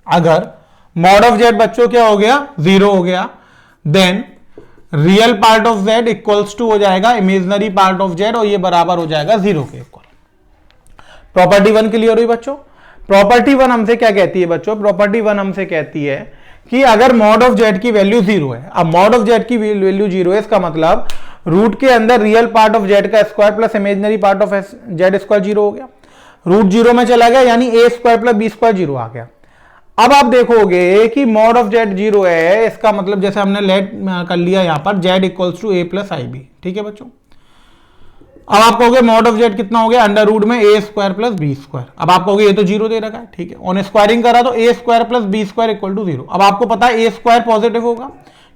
अगर मॉड ऑफ जेड बच्चों क्या हो गया, 0 हो गया। Then real part of z equals to हो जाएगा इमेजिनरी पार्ट ऑफ जेड, और ये बराबर हो जाएगा 0 के इक्वल। प्रॉपर्टी 1 क्लियर हुई बच्चों। प्रॉपर्टी 1 हमसे क्या कहती है बच्चों, प्रॉपर्टी 1 हमसे कहती है कि अगर मॉड ऑफ जेड की वैल्यू 0 है, अब मॉड ऑफ जेड की वैल्यू 0 है, इसका मतलब रूट के अंदर रियल पार्ट ऑफ जेड का square plus imaginary part of Z square 0 हो गया। रूट 0 में चला गया, यानी ए स्क्वायर प्लस बी स्क्वायर 0 आ गया। अब आप देखोगे कि मॉड ऑफ जेड 0 है, इसका मतलब जैसे हमने लेट कर लिया यहां पर z equals to a plus i b, ठीक है बच्चों। अब आप कहोगे मॉड ऑफ जेड कितना हो गया, अंडर रूट में a square plus b square. अब आप कहोगे ये तो 0 दे रखा है, ठीक है, ऑन स्क्वायरिंग करा तो a square plus b square equal to 0। अब आपको पता है ए स्क्वायर पॉजिटिव होगा,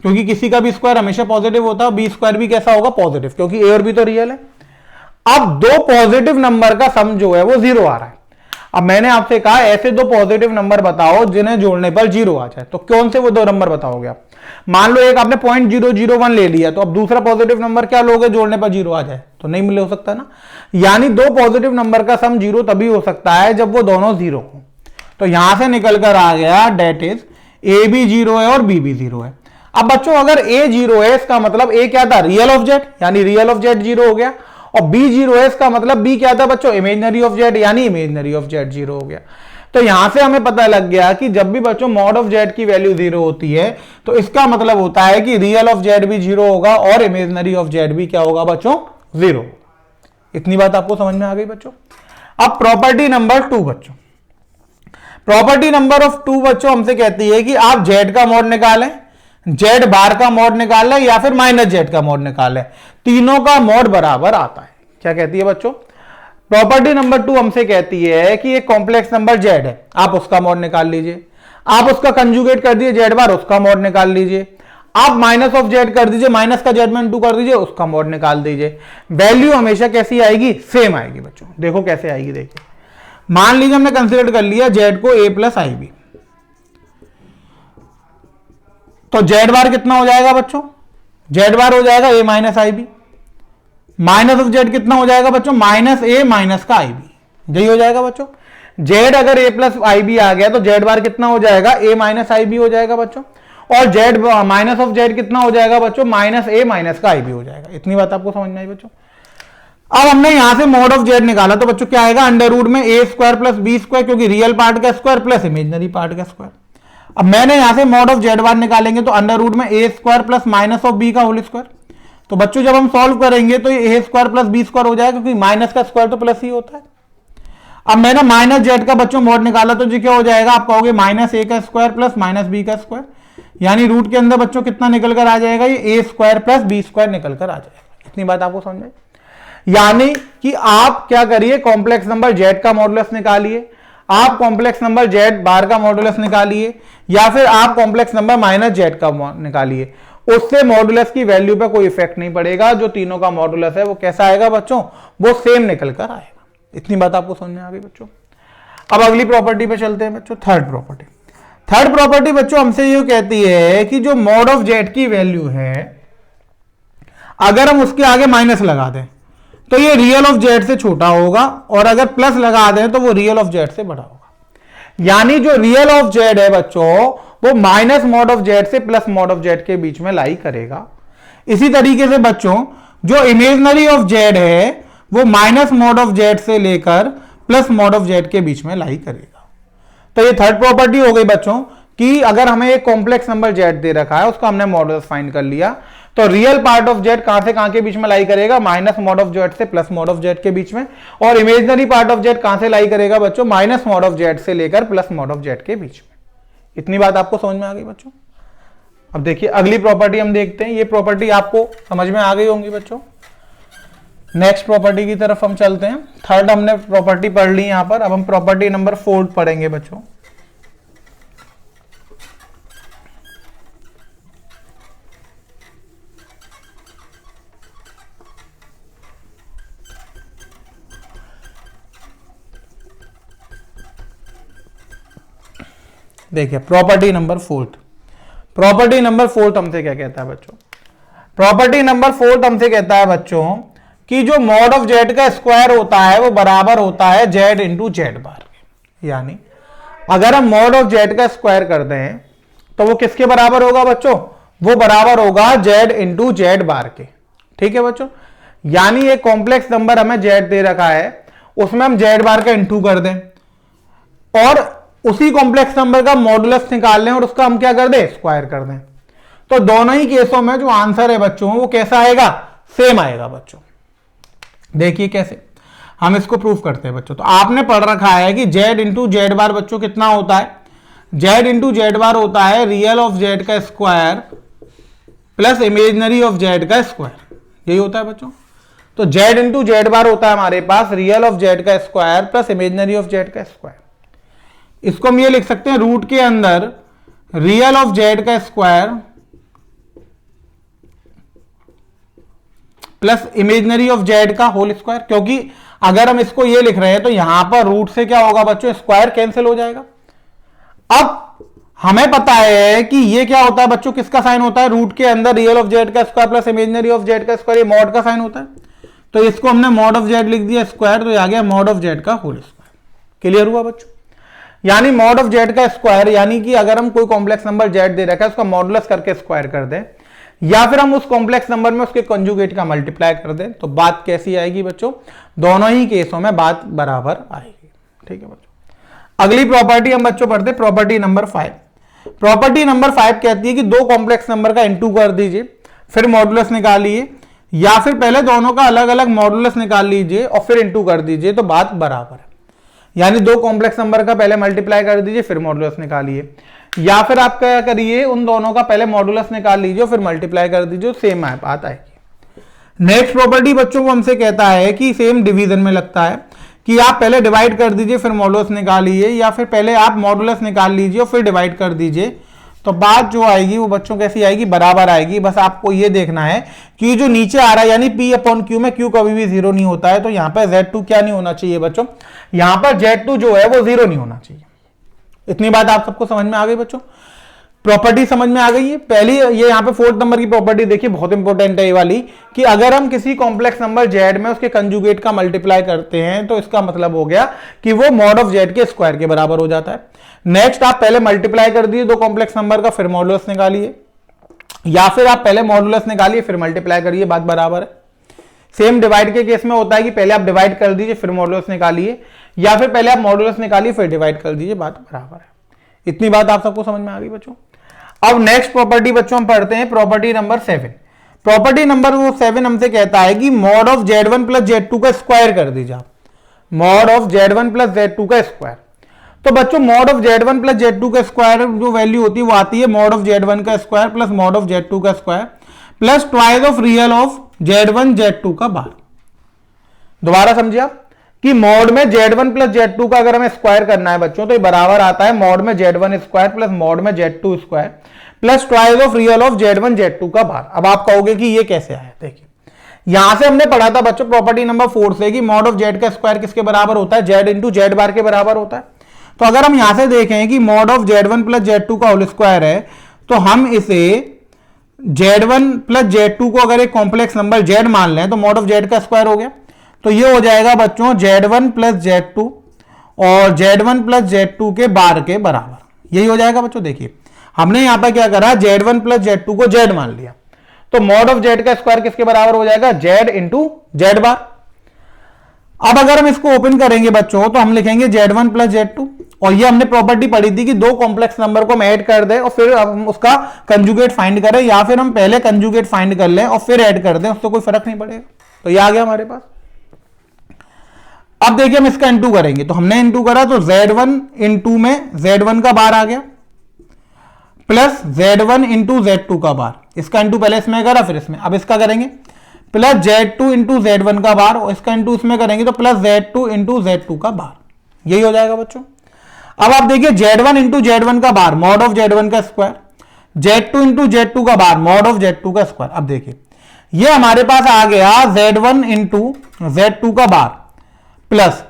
क्योंकि किसी का भी स्क्वायर हमेशा पॉजिटिव होता है, बी स्क्वायर भी कैसा होगा, पॉजिटिव, क्योंकि ए और बी तो रियल है। अब दो पॉजिटिव नंबर का सम जो है वो 0 आ रहा है। अब मैंने आपसे कहा ऐसे दो पॉजिटिव नंबर बताओ जिन्हें जोड़ने पर 0 आ जाए, तो कौन से वो दो नंबर बताओगे आप। मान लो एक आपने 0.001 ले लिया, तो अब दूसरा पॉजिटिव नंबर क्या लोगे जोड़ने पर 0 आ जाए, तो नहीं मिले हो सकता ना। यानी दो पॉजिटिव नंबर का सम 0 तभी हो सकता है जब वो दोनों 0 हो। तो यहां से निकल कर आ गया डेट इज ए भी 0 है और बी भी 0 है। अब बच्चों अगर ए 0 है, इसका मतलब ए क्या था, रियल ऑफ जेड, यानी रियल ऑफ जेड 0 हो गया, और बी 0 है, इसका मतलब बी क्या था बच्चों, इमेजिनरी ऑफ जेड, यानी इमेजिनरी ऑफ जेड 0 हो गया। तो यहां से हमें पता लग गया कि जब भी बच्चों मॉड ऑफ जेड की वैल्यू 0 होती है, तो इसका मतलब होता है कि रियल ऑफ जेड भी 0 होगा और इमेजिनरी ऑफ जेड भी क्या होगा बच्चों, 0। इतनी बात आपको समझ में आ गई बच्चों। अब प्रॉपर्टी नंबर 2 बच्चों, प्रॉपर्टी नंबर ऑफ 2 बच्चों हमसे कहती है कि आप जेड का मॉड निकालें, जेड बार का मॉड निकाल लें, या फिर माइनस जेड का मॉड निकाल लें, तीनों का मॉड बराबर आता है। क्या कहती है बच्चों, प्रॉपर्टी नंबर 2 हमसे कहती है कि एक कॉम्प्लेक्स नंबर जेड है, आप उसका मॉड निकाल लीजिए, आप उसका कंजुगेट कर दीजिए जेड बार, उसका मॉड निकाल लीजिए, आप माइनस ऑफ जेड कर दीजिए, माइनस का जेड में 2 कर दीजिए, उसका मॉड निकाल दीजिए। वैल्यू हमेशा कैसी आएगी, सेम आएगी बच्चों। देखो कैसे आएगी, देखिए मान लीजिए हमने कंसिडर कर लिया जेड को ए प्लस आई बी, तो जेड बार कितना हो जाएगा बच्चों, जेड बार हो जाएगा a minus i b, minus of z कितना हो जाएगा बच्चों, माइनस ए माइनस का आई बी, यही हो जाएगा बच्चों। जेड अगर ए प्लस आई बी आ गया तो जेड बार कितना हो जाएगा, ए माइनस आई बी हो जाएगा बच्चों, और जेड माइनस ऑफ जेड कितना हो जाएगा बच्चों, माइनस ए माइनस का आई बी हो जाएगा। इतनी बात आपको समझ में आई बच्चों। अब हमने यहां से मॉड ऑफ जेड निकाला, तो बच्चों क्या आएगा, अंडर रूट में a square plus b square, क्योंकि रियल पार्ट का स्क्वायर प्लस इमेजिनरी पार्ट का स्क्वायर। अब मैंने यहां से मॉड ऑफ जेड बार निकालेंगे, तो अंडर रूट में a square plus minus of b का होल स्क्वायर। तो बच्चों जब हम सॉल्व करेंगे तो ये a square plus b square हो जाएगा, क्योंकि माइनस का स्क्वायर तो प्लस ही होता है। अब मैंने माइनस जेड का बच्चों मॉड निकाला, तो जी क्या हो जाएगा, आप कहोगे माइनस ए का स्क्वायर प्लस माइनस बी का स्क्वायर, यानी रूट के अंदर बच्चों कितना निकल कर आ जाएगा, ये a square plus b square निकल कर आ जाएगा। इतनी बात आपको समझ में। यानी कि आप क्या करिए, कॉम्प्लेक्स नंबर जेड का मॉडुलस निकालिए, आप कॉम्प्लेक्स नंबर जेड बार का मॉडुलस निकालिए, या फिर आप कॉम्प्लेक्स नंबर माइनस जेड का निकालिए, उससे मॉडुलस की वैल्यू पे कोई इफेक्ट नहीं पड़ेगा। जो तीनों का मॉडुलस है वो कैसा आएगा बच्चों, वो सेम निकल कर आएगा। इतनी बात आपको समझ में आ गई बच्चों। अब अगली प्रॉपर्टी पे चलते हैं बच्चों, थर्ड प्रॉपर्टी। थर्ड प्रॉपर्टी बच्चों हमसे ये कहती है कि जो मॉड ऑफ जेड की वैल्यू है, अगर हम उसके आगे माइनस लगा दें तो ये रियल ऑफ जेड से छोटा होगा, और अगर प्लस लगा दें तो वो रियल ऑफ जेड से बड़ा होगा। यानी जो रियल ऑफ जेड है बच्चों, वो माइनस मॉड ऑफ जेड से प्लस मॉड ऑफ जेड के बीच में लाई करेगा। इसी तरीके से बच्चों जो इमेजिनरी ऑफ जेड है, वो माइनस मॉड ऑफ जेड से लेकर प्लस मॉड ऑफ जेड के बीच में लाई करेगा। तो ये थर्ड प्रॉपर्टी हो गई बच्चों कि अगर हमें एक कॉम्प्लेक्स नंबर जेड दे रखा है, उसका हमने मॉडुलस फाइंड कर लिया, तो रियल पार्ट ऑफ जेड कहां से कहां के बीच में लाई करेगा, माइनस मॉड ऑफ जेड से प्लस मॉड ऑफ जेड के बीच में, और इमेजिनरी पार्ट ऑफ जेड कहां से लाई करेगा बच्चों, माइनस मॉड ऑफ जेड से लेकर प्लस मॉड ऑफ जेड के बीच में। इतनी बात आपको समझ में आ गई बच्चों। अब देखिए अगली प्रॉपर्टी हम देखते हैं, ये प्रॉपर्टी आपको समझ में आ गई होंगी बच्चों। नेक्स्ट प्रॉपर्टी की तरफ हम चलते हैं। थर्ड हमने प्रॉपर्टी पढ़ ली यहां पर, अब हम प्रॉपर्टी नंबर 4 पढ़ेंगे बच्चों। देखिए प्रॉपर्टी नंबर 4, प्रॉपर्टी नंबर 4 हमसे क्या कहता है बच्चों, प्रॉपर्टी नंबर 4 हमसे कहता है बच्चों कि जो मॉड ऑफ जेड का स्क्वायर होता है वो बराबर होता है जेड इंटू जेड बार। यानी अगर हम मॉड ऑफ जेड का स्क्वायर करते हैं तो वो किसके बराबर होगा बच्चों, वो बराबर होगा जेड इंटू जेड बार के। ठीक है बच्चों, यानी एक कॉम्प्लेक्स नंबर हमें जेड दे रखा है, उसमें हम जेड बार का इंटू कर दें और उसी कॉम्प्लेक्स नंबर का मॉडुलस निकाल लें और उसका हम क्या कर दें, स्क्वायर कर दें। तो दोनों ही केसों में जो आंसर है बच्चों वो कैसा आएगा, सेम आएगा बच्चों। देखिए कैसे हम इसको प्रूफ करते हैं बच्चों। तो आपने पढ़ रखा है कि जेड इंटू जेड बार बच्चों कितना होता है, जेड इंटू जेड बार होता है रियल ऑफ जेड का square plus imaginary of Z का स्क्वायर, यही होता है बच्चों। तो जेड इंटू जेड बार होता है हमारे पास रियल ऑफ जेड का square plus imaginary of Z का स्क्वायर। इसको हम ये लिख सकते हैं रूट के अंदर रियल ऑफ जेड का square plus imaginary of Z का होल स्क्वायर, क्योंकि अगर हम इसको ये लिख रहे हैं तो यहां पर रूट से क्या होगा बच्चों, स्क्वायर कैंसिल हो जाएगा। अब हमें पता है कि ये क्या होता है बच्चों, किसका साइन होता है, रूट के अंदर रियल ऑफ जेड का square plus imaginary of Z का स्क्वायर, ये मॉड का साइन होता है। तो इसको हमने मॉड ऑफ जेड लिख दिया स्क्वायर, तो ये आ गया मॉड ऑफ जेड का होल स्क्वायर। क्लियर हुआ बच्चों, यानी मॉड ऑफ जेड का स्क्वायर, यानी कि अगर हम कोई कॉम्प्लेक्स नंबर जेड दे रखा है उसका मॉडुलस करके स्क्वायर कर दें या फिर हम उस कॉम्प्लेक्स नंबर में उसके कंजुगेट का मल्टीप्लाई कर दें, तो बात कैसी आएगी बच्चों, दोनों ही केसों में बात बराबर आएगी। ठीक है बच्चों, अगली प्रॉपर्टी हम बच्चों पढ़ते हैं, प्रॉपर्टी नंबर 5। प्रॉपर्टी नंबर 5 कहती है कि दो कॉम्प्लेक्स नंबर का इंटू कर दीजिए फिर मॉडुलस निकालिए, या फिर पहले दोनों का अलग अलग मॉडुलस निकाल लीजिए और फिर इंटू कर दीजिए, तो बात बराबर है। यानी दो कॉम्प्लेक्स नंबर का पहले मल्टीप्लाई कर दीजिए फिर मॉडुलस निकालिए, या फिर आप क्या करिए उन दोनों का पहले मॉडुलस निकाल लीजिए फिर मल्टीप्लाई कर दीजिए, सेम बात आएगी। नेक्स्ट प्रॉपर्टी बच्चों को हमसे कहता है कि सेम डिवीजन में लगता है कि आप पहले डिवाइड कर दीजिए फिर मॉडुलस निकालिए, या फिर पहले आप मॉडुलस निकाल लीजिए और फिर डिवाइड कर दीजिए, तो बात जो आएगी वो बच्चों कैसी आएगी, बराबर आएगी। बस आपको ये देखना है कि जो नीचे आ रहा है यानी P अपॉन Q में Q कभी भी जीरो नहीं होता है, तो यहाँ पर Z2 क्या नहीं होना चाहिए बच्चों, यहाँ पर Z2 जो है वो जीरो नहीं होना चाहिए। इतनी बात आप सबको समझ में आ गई बच्चों, प्रॉपर्टी समझ में आ गई है। पहली ये यहाँ पे 4th नंबर की प्रॉपर्टी देखिए, बहुत इंपॉर्टेंट है ये वाली, कि अगर हम किसी कॉम्प्लेक्स नंबर जेड में उसके कंजुगेट का मल्टीप्लाई करते हैं तो इसका मतलब हो गया कि वो मॉड ऑफ जेड के स्क्वायर के बराबर हो जाता है। नेक्स्ट आप पहले मल्टीप्लाई कर दिए दो कॉम्प्लेक्स नंबर का फिर मॉडुलस निकालिए, या फिर आप पहले मॉडुलस निकालिए फिर मल्टीप्लाई करिए, बात बराबर है। सेम डिवाइड के केस में होता है कि पहले आप डिवाइड कर दीजिए फिर मॉडुलस निकालिए, या फिर पहले आप मॉडुलस निकालिए फिर डिवाइड कर दीजिए, बात बराबर है। इतनी बात आप सबको समझ में आ गई बच्चों। अब नेक्स्ट प्रॉपर्टी बच्चों हम पढ़ते हैं, प्रॉपर्टी नंबर 7। प्रॉपर्टी नंबर 7 हमसे कहता है कि mod of Z1 plus Z2 का स्क्वायर कर दीजिए आप, mod of Z1 plus Z2 का स्क्वायर। तो बच्चों mod of Z1 plus Z2 का स्क्वायर जो वैल्यू होती है वो आती है मॉड ऑफ Z1 का square plus mod of Z2 का square plus twice of real of Z1 Z2 का बार। दोबारा समझिए आप कि मॉड में Z1 प्लस Z2 का अगर हमें स्क्वायर करना है बच्चों तो ये बराबर आता है मॉड में Z1 स्क्वायर प्लस मॉड में Z2 square plus twice of real of Z1 Z2 का बार। अब आप कहोगे कि ये कैसे आया, देखिए यहां से हमने पढ़ा था बच्चों प्रॉपर्टी नंबर 4 से कि मॉड ऑफ Z का स्क्वायर किसके बराबर होता है, Z इंटू Z बार के बराबर होता है। तो अगर हम यहां से देखें कि mod of Z1 plus Z2 का होल स्क्वायर है तो हम इसे Z1 प्लस Z2 को अगर एक कॉम्प्लेक्स नंबर Z मान लें तो मॉड ऑफ Z का स्क्वायर हो गया, तो ये हो जाएगा बच्चों Z1 प्लस Z2 और Z1 प्लस Z2 के बार के बराबर, यही हो जाएगा बच्चों। देखिए हमने यहां पर क्या करा, Z1 प्लस Z2 को Z मान लिया, तो मॉड ऑफ Z का स्क्वायर किसके बराबर हो जाएगा, Z इंटू Z बार। अब अगर हम इसको ओपन करेंगे बच्चों तो हम लिखेंगे Z1 प्लस Z2, और ये हमने प्रॉपर्टी पढ़ी थी कि दो कॉम्प्लेक्स नंबर को हम ऐड कर दें और फिर हम उसका कंजुगेट फाइंड करें, या फिर हम पहले कंजुगेट फाइंड कर लें और फिर ऐड कर दें, उससे कोई फर्क नहीं पड़ेगा। तो ये आ गया हमारे पास। अब देखिए हम इसका इंटू करेंगे, तो हमने इंटू करा तो Z1 इंटू में Z1 का बार आ गया प्लस Z1 इंटू Z2 का बार, इसका इंटू पहले इसमें करा फिर इसमें, अब इसका करेंगे प्लस Z2 इंटू Z1 का बार और इसका इंटू इसमें करेंगे तो प्लस Z2 इंटू Z2 का बार, यही हो जाएगा बच्चों। अब आप देखिए Z1 इंटू Z1 का बार मॉड ऑफ Z1 का स्क्वायर, Z2 इंटू Z2 का बार मॉड ऑफ Z2 का स्क्वायर। अब देखिए ये हमारे पास आ गया Z1 इंटू Z2 का बार प्लस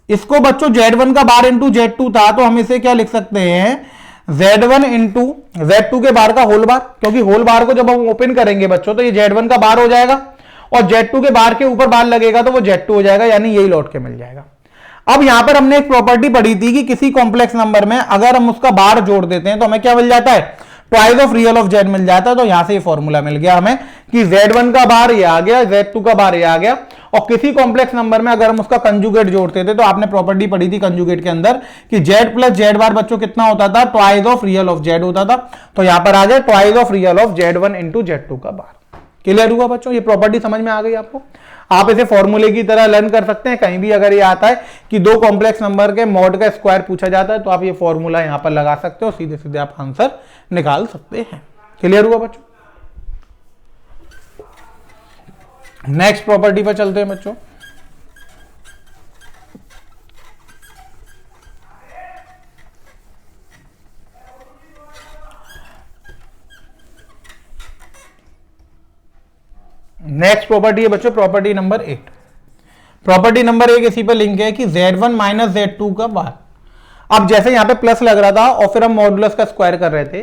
इसको बच्चों Z1 का बार इंटू Z2 था तो हम इसे क्या लिख सकते हैं, Z1 इंटू Z2 के बार का होल बार, क्योंकि होल बार को जब हम ओपन करेंगे बच्चों तो ये Z1 का बार हो जाएगा और Z2 के बार के ऊपर बार लगेगा तो वो Z2 हो जाएगा, यानी यही लौट के मिल जाएगा। अब यहां पर हमने एक प्रॉपर्टी पढ़ी थी कि किसी कॉम्प्लेक्स नंबर में अगर हम उसका बार जोड़ देते हैं तो हमें क्या मिल जाता है, twice of real of z मिल जाता है। तो यहां से ये फॉर्मूला मिल गया हमें कि z1 का बार ये आ गया, z2 का बार ये आ गया, और किसी कॉम्प्लेक्स नंबर में अगर हम उसका कंजुगेट जोड़ते थे तो आपने प्रॉपर्टी पढ़ी थी कंजुगेट के अंदर कि z प्लस जेड बार बच्चों कितना होता था, twice of real of Z होता था। तो यहां पर आ गया twice of real of z1 into z2 का बार। क्लियर हुआ बच्चों, ये प्रॉपर्टी समझ में आ गई आपको। आप इसे फॉर्मूले की तरह लर्न कर सकते हैं, कहीं भी अगर ये आता है कि दो कॉम्प्लेक्स नंबर के मॉड का स्क्वायर पूछा जाता है तो आप ये फॉर्मूला यहां पर लगा सकते हो, सीधे सीधे आप आंसर निकाल सकते हैं। क्लियर हुआ बच्चों। नेक्स्ट प्रॉपर्टी पर चलते हैं बच्चों। नेक्स्ट प्रॉपर्टी है बच्चों प्रॉपर्टी नंबर 8। प्रॉपर्टी नंबर 1 इसी पर लिंक है कि z1 माइनस z2 का बार। अब जैसे यहां पे प्लस लग रहा था और फिर हम मॉडुलस का स्क्वायर कर रहे थे,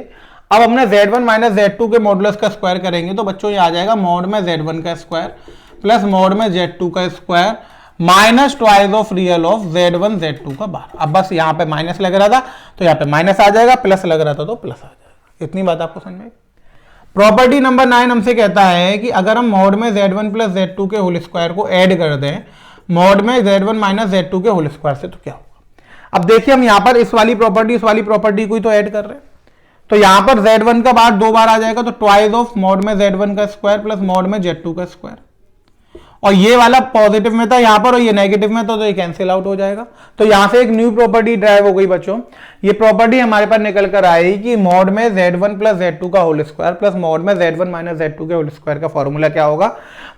अब हमने z1 माइनस z2 के मॉडुलस का स्क्वायर करेंगे तो बच्चों ये आ जाएगा मॉड में z1 का स्क्वायर प्लस मॉड में z2 का square minus twice of real of z1 z2 का बार। अब बस यहां पे माइनस लग रहा था तो यहां पे माइनस आ जाएगा, प्लस लग रहा था तो प्लस आ जाएगा। इतनी बात आपको समझ में। प्रॉपर्टी नंबर 9 हमसे कहता है कि अगर हम मॉड में z1 प्लस z2 के होल स्क्वायर को ऐड कर दें मॉड में z1 माइनस z2 के होल स्क्वायर से तो क्या होगा। अब देखिए हम यहां पर इस वाली प्रॉपर्टी को ही तो ऐड कर रहे हैं, तो यहां पर z1 का बार 2 बार आ जाएगा तो ट्वाइस ऑफ मॉड में z1 का स्क्वायर प्लस मॉड में z2 का स्क्वायर, और ये वाला पॉजिटिव में था यहां पर और ये नेगेटिव में था तो ये कैंसिल आउट हो जाएगा। तो यहां से एक न्यू प्रॉपर्टी ड्राइव हो गई बच्चों। ये प्रॉपर्टी हमारे पास निकल कर आई कि मॉड में z1 प्लस z2 का होल स्क्वायर प्लस मॉड में z1 माइनस z2 के होल स्क्वायर का फॉर्मूला क्या होगा,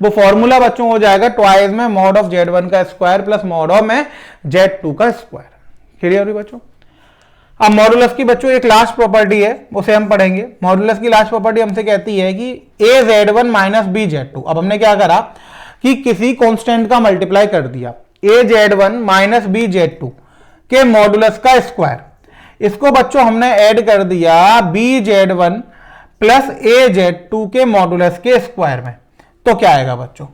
वो फॉर्मूला बच्चों हो जाएगा ट्वाइस में मॉड ऑफ z1 का स्क्वायर प्लस मॉड ऑफ में z2 का स्क्वायर। क्लियर हुई बच्चों। अब मॉडुलस की बच्चों एक लास्ट प्रॉपर्टी है उसे हम पढ़ेंगे। मॉडुलस की लास्ट प्रॉपर्टी हमसे कहती है कि a z1 minus b z2। अब हमने क्या करा कि किसी कांस्टेंट का मल्टीप्लाई कर दिया a z1 minus b z2 के मॉडुलस का स्क्वायर, इसको बच्चों हमने ऐड कर दिया b z1 plus a z2 के मॉडुलस के स्क्वायर में, तो क्या आएगा बच्चों,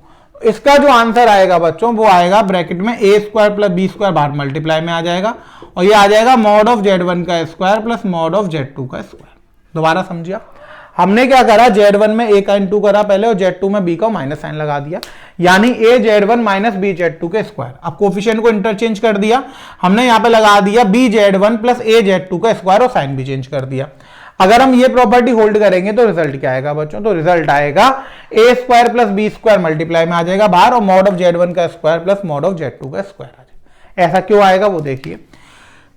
इसका जो आंसर आएगा बच्चों वो आएगा ब्रैकेट में a square plus b square बाहर मल्टीप्लाई में आ जाएगा और ये आ जाएगा मॉड ऑफ z1 का square plus mod of z2 का स्क्वायर। दोबारा समझिए, हमने क्या करा z1 में a का इंटू करा पहले और z2 में b का माइनस साइन लगा दिया, यानी a z1 minus b z2 के स्क्वायर। अब कोफिशिएंट को इंटरचेंज कर दिया, हमने यहां पे लगा दिया b z1 plus a z2 का स्क्वायर और साइन भी चेंज कर दिया। अगर हम ये प्रॉपर्टी होल्ड करेंगे तो रिजल्ट क्या आएगा बच्चों, तो रिजल्ट आएगा a square plus b square multiply में आ जाएगा बाहर और मॉड ऑफ z1 का square plus mod of z2 का स्क्वायर आ जाएगा। ऐसा क्यों आएगा वो देखिए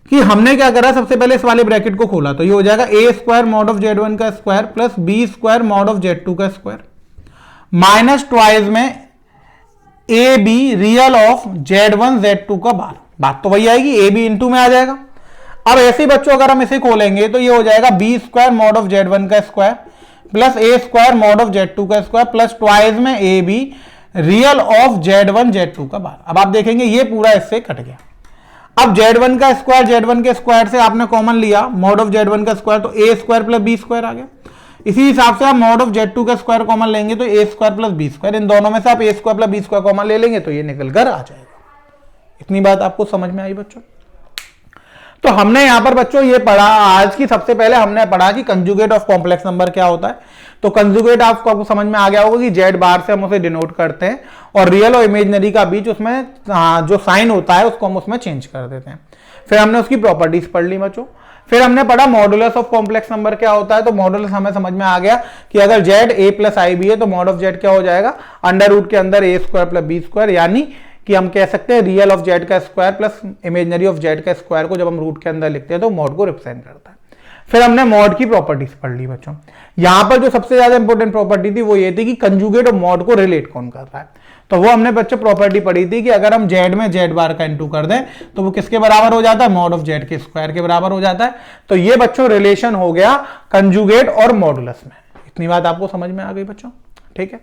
कि हमने क्या करा, सबसे पहले इस वाले ब्रैकेट को खोला तो ये हो जाएगा a square mod of z1 का square plus b square mod of z2 का स्क्वायर माइनस ट्वाइस में A be real of z1 z2 का बार। बात तो वही आएगी, ए बी इंटू में आ जाएगा। अब ऐसे ही बच्चों अगर हम इसे खोलेंगे तो ये हो जाएगा b square mod of z1 का square plus a square mod of z2 का स्क्वायर प्लस ट्वाइस में A be real of z1 z2 का बार। अब आप देखेंगे ये पूरा इससे कट गया। अब z1 का स्क्वायर z1 के स्क्वायर से आपने कॉमन लिया मॉड ऑफ z1 का स्क्वायर तो a square plus b square आ गया। इसी हिसाब से आप मॉड ऑफ z2 का स्क्वायर कॉमन लेंगे तो a square plus b square, इन दोनों में से आप a square plus b square common ले लेंगे तो ये निकल कर आ जाएगा। इतनी बात आपको समझ में आई बच्चों। तो हमने यहां पर बच्चों ये पढ़ा, आज की सबसे पहले हमने पढ़ा कि कंजुगेट ऑफ कॉम्प्लेक्स नंबर क्या होता है। तो कंजुगेट आपको समझ में आ गया होगा कि z बार से हम उसे डिनोट करते हैं और रियल और इमेजिनरी का बीच उसमें जो साइन होता है उसको हम उसमें चेंज कर देते हैं। फिर हमने उसकी प्रॉपर्टीज पढ़ ली बच्चों। फिर हमने पढ़ा मॉडुलस ऑफ कॉम्प्लेक्स नंबर क्या होता है। तो मॉडुलस हमें समझ में आ गया कि अगर z a plus i b है तो मॉड ऑफ z क्या हो जाएगा, अंडर रूट के अंदर a square plus b square, यानी कि हम कह सकते हैं रियल ऑफ z का square plus imaginary of z का स्क्वायर को जब हम रूट के अंदर लिखते हैं तो मॉड को रिप्रेजेंट करता है। फिर हमने मॉड की प्रॉपर्टीज पढ़ ली बच्चों। यहां पर जो सबसे ज्यादा इंपॉर्टेंट प्रॉपर्टी थी वो ये थी कि कंजुगेट और मॉड को रिलेट कौन कर रहा है। तो वो हमने बच्चों प्रॉपर्टी पढ़ी थी कि अगर हम z में z बार का इंटू कर दें तो वो किसके बराबर हो जाता है, मॉड ऑफ z के स्क्वायर के बराबर हो जाता है। तो ये बच्चों रिलेशन हो गया कंजुगेट और मॉडुलस में। इतनी बात आपको समझ में आ गई बच्चों, ठीक है।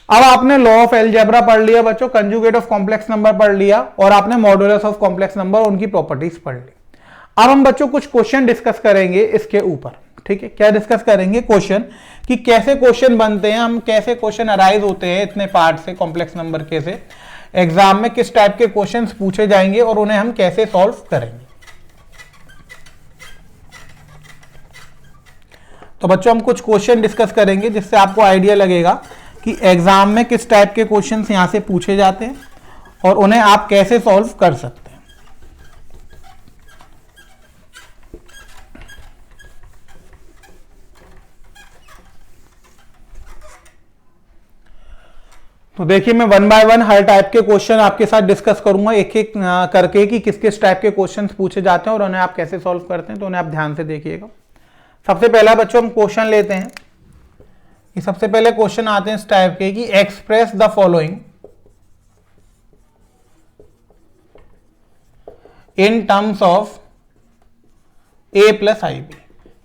अब आपने लॉ ऑफ अलजेब्रा पढ़ लिया बच्चों, कंजुगेट ऑफ कॉम्प्लेक्स नंबर पढ़ लिया और आपने मॉडुलस ऑफ कॉम्प्लेक्स नंबर उनकी प्रॉपर्टीज पढ़ ली। अब हम बच्चों कुछ क्वेश्चन डिस्कस करेंगे इसके ऊपर, ठीक है। क्या डिस्कस करेंगे, क्वेश्चन कि कैसे क्वेश्चन बनते हैं, हम कैसे क्वेश्चन अराइज होते हैं इतने पार्ट से कॉम्प्लेक्स नंबर के से, एग्जाम में किस टाइप के क्वेश्चंस पूछे जाएंगे और उन्हें हम कैसे सॉल्व करेंगे। तो बच्चों हम कुछ क्वेश्चन डिस्कस करेंगे जिससे आपको आइडिया लगेगा कि एग्जाम में किस टाइप के क्वेश्चंस यहां से पूछे जाते हैं और उन्हें आप कैसे सॉल्व कर सकते हैं। तो देखिए मैं one by one her type के क्वेश्चन आपके साथ डिस्कस करूंगा एक एक करके कि किस किस टाइप के क्वेश्चंस पूछे जाते हैं और उन्हें आप कैसे सॉल्व करते हैं, तो उन्हें आप ध्यान से देखिएगा। सबसे पहला बच्चों हम क्वेश्चन लेते हैं कि सबसे पहले क्वेश्चन आते हैं इस टाइप के कि express the following in terms of a plus i b.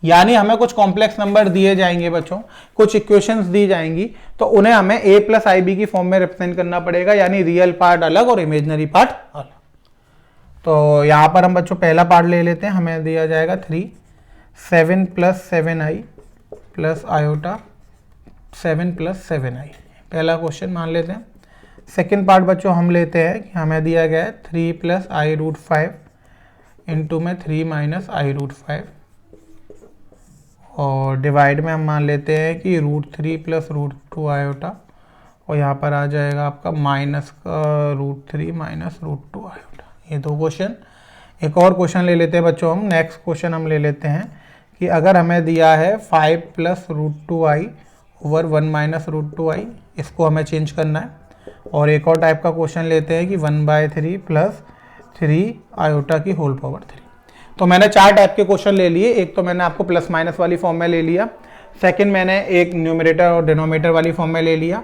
यानी हमें कुछ कॉम्प्लेक्स नंबर दिए जाएंगे बच्चों, कुछ इक्वेशंस दी जाएंगी, तो उन्हें हमें a प्लस आई बी की फॉर्म में रिप्रेजेंट करना पड़ेगा, यानी रियल पार्ट अलग और इमेजिनरी पार्ट अलग। तो यहां पर हम बच्चों पहला पार्ट ले लेते हैं, हमें दिया जाएगा 3 7 plus 7i plus iota 7 plus 7i। पहला क्वेश्चन मान लेते हैं। सेकेंड पार्ट बच्चों हम लेते हैं कि हमें दिया गया है 3 प्लस आई रूट 5 इंटू में 3 माइनस आई रूट 5 और डिवाइड में हम मान लेते हैं कि रूट 3 प्लस रूट 2 आयोटा और यहाँ पर आ जाएगा आपका माइनस का रूट 3 माइनस रूट 2 आयोटा। ये दो क्वेश्चन। एक और क्वेश्चन ले लेते हैं बच्चों हम। नेक्स्ट क्वेश्चन हम ले लेते हैं कि अगर हमें दिया है 5 plus root 2i over 1 minus root 2i, इसको हमें चेंज करना है। और एक और टाइप का क्वेश्चन लेते हैं कि 1/3 प्लस 3 आयोटा की होल पावर 3। तो मैंने चार टाइप के क्वेश्चन ले लिए। एक तो मैंने आपको प्लस माइनस वाली फॉर्म में ले लिया, सेकंड मैंने एक न्यूमरेटर और डिनोमिनेटर वाली फॉर्म में ले लिया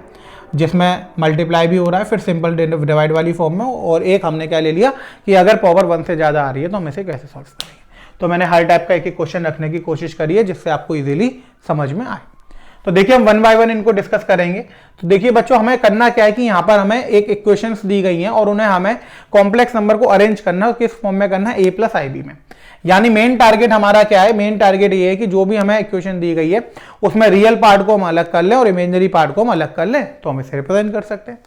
जिसमें मल्टीप्लाई भी हो रहा है, फिर सिंपल डिवाइड वाली फॉर्म में, और एक हमने क्या ले लिया कि अगर पावर 1 से ज़्यादा आ रही है तो हम इसे कैसे सॉल्व करेंगे। तो मैंने हर टाइप का एक एक क्वेश्चन रखने की कोशिश करी है जिससे आपको इजीली समझ में आए। तो देखिए हम वन बाय वन इनको डिस्कस करेंगे। तो देखिए बच्चों हमें करना क्या है कि यहाँ पर हमें एक इक्वेशंस दी गई हैं और उन्हें हमें कॉम्प्लेक्स नंबर को अरेंज करना है, किस फॉर्म में करना है, a प्लस आई बी में। यानी मेन टारगेट हमारा क्या है, मेन टारगेट ये है कि जो भी हमें इक्वेशन दी गई है उसमें रियल पार्ट को हम अलग कर लें और इमेजिनरी पार्ट को हम अलग कर लें, तो हम इसे रिप्रेजेंट कर सकते हैं।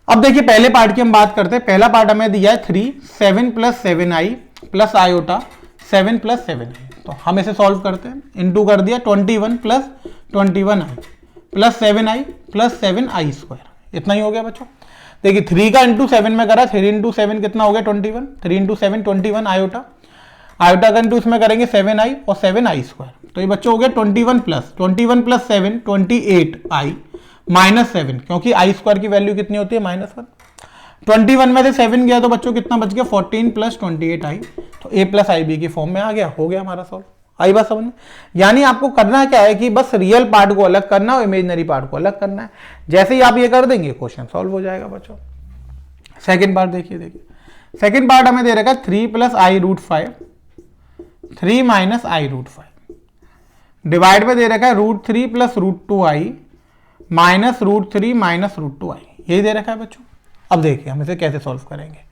अब देखिए पहले पार्ट की हम बात करते हैं। पहला पार्ट हमें दिया है 3 7 plus 7i plus iota 7 plus 7i। तो हम इसे सॉल्व करते हैं। इनटू कर दिया 21 plus 21i plus 7i plus 7i square. इतना ही हो गया बच्चों। देखिए 3 का इंटू 7 में करा, 3 इंटू 7 कितना हो गया 21, 3 इंटू 7 21 आयोटा का इंटू इसमें करेंगे 7i और 7i स्क्वायर। तो ये बच्चों हो गया 21 प्लस 7 28i माइनस 7, क्योंकि आई स्क्वायर की वैल्यू कितनी होती है -1। 21 में से 7 गया तो बच्चों कितना बच गया 14 प्लस 28i। तो a प्लस आई बी की फॉर्म में आ गया, हो गया हमारा सॉल्व। आई बात समझ में। यानी आपको करना क्या है कि बस रियल पार्ट को अलग करना और इमेजिनरी पार्ट को अलग करना है। जैसे ही आप ये कर देंगे क्वेश्चन सॉल्व हो जाएगा बच्चों। सेकंड पार्ट देखिए सेकंड पार्ट हमें दे रखा है 3 plus i root 5 3 minus i root 5 divide में दे रखा है root 3 plus root 2i minus root 3 minus root 2i। यही दे रखा है बच्चों। अब देखिए हम इसे कैसे सॉल्व करेंगे।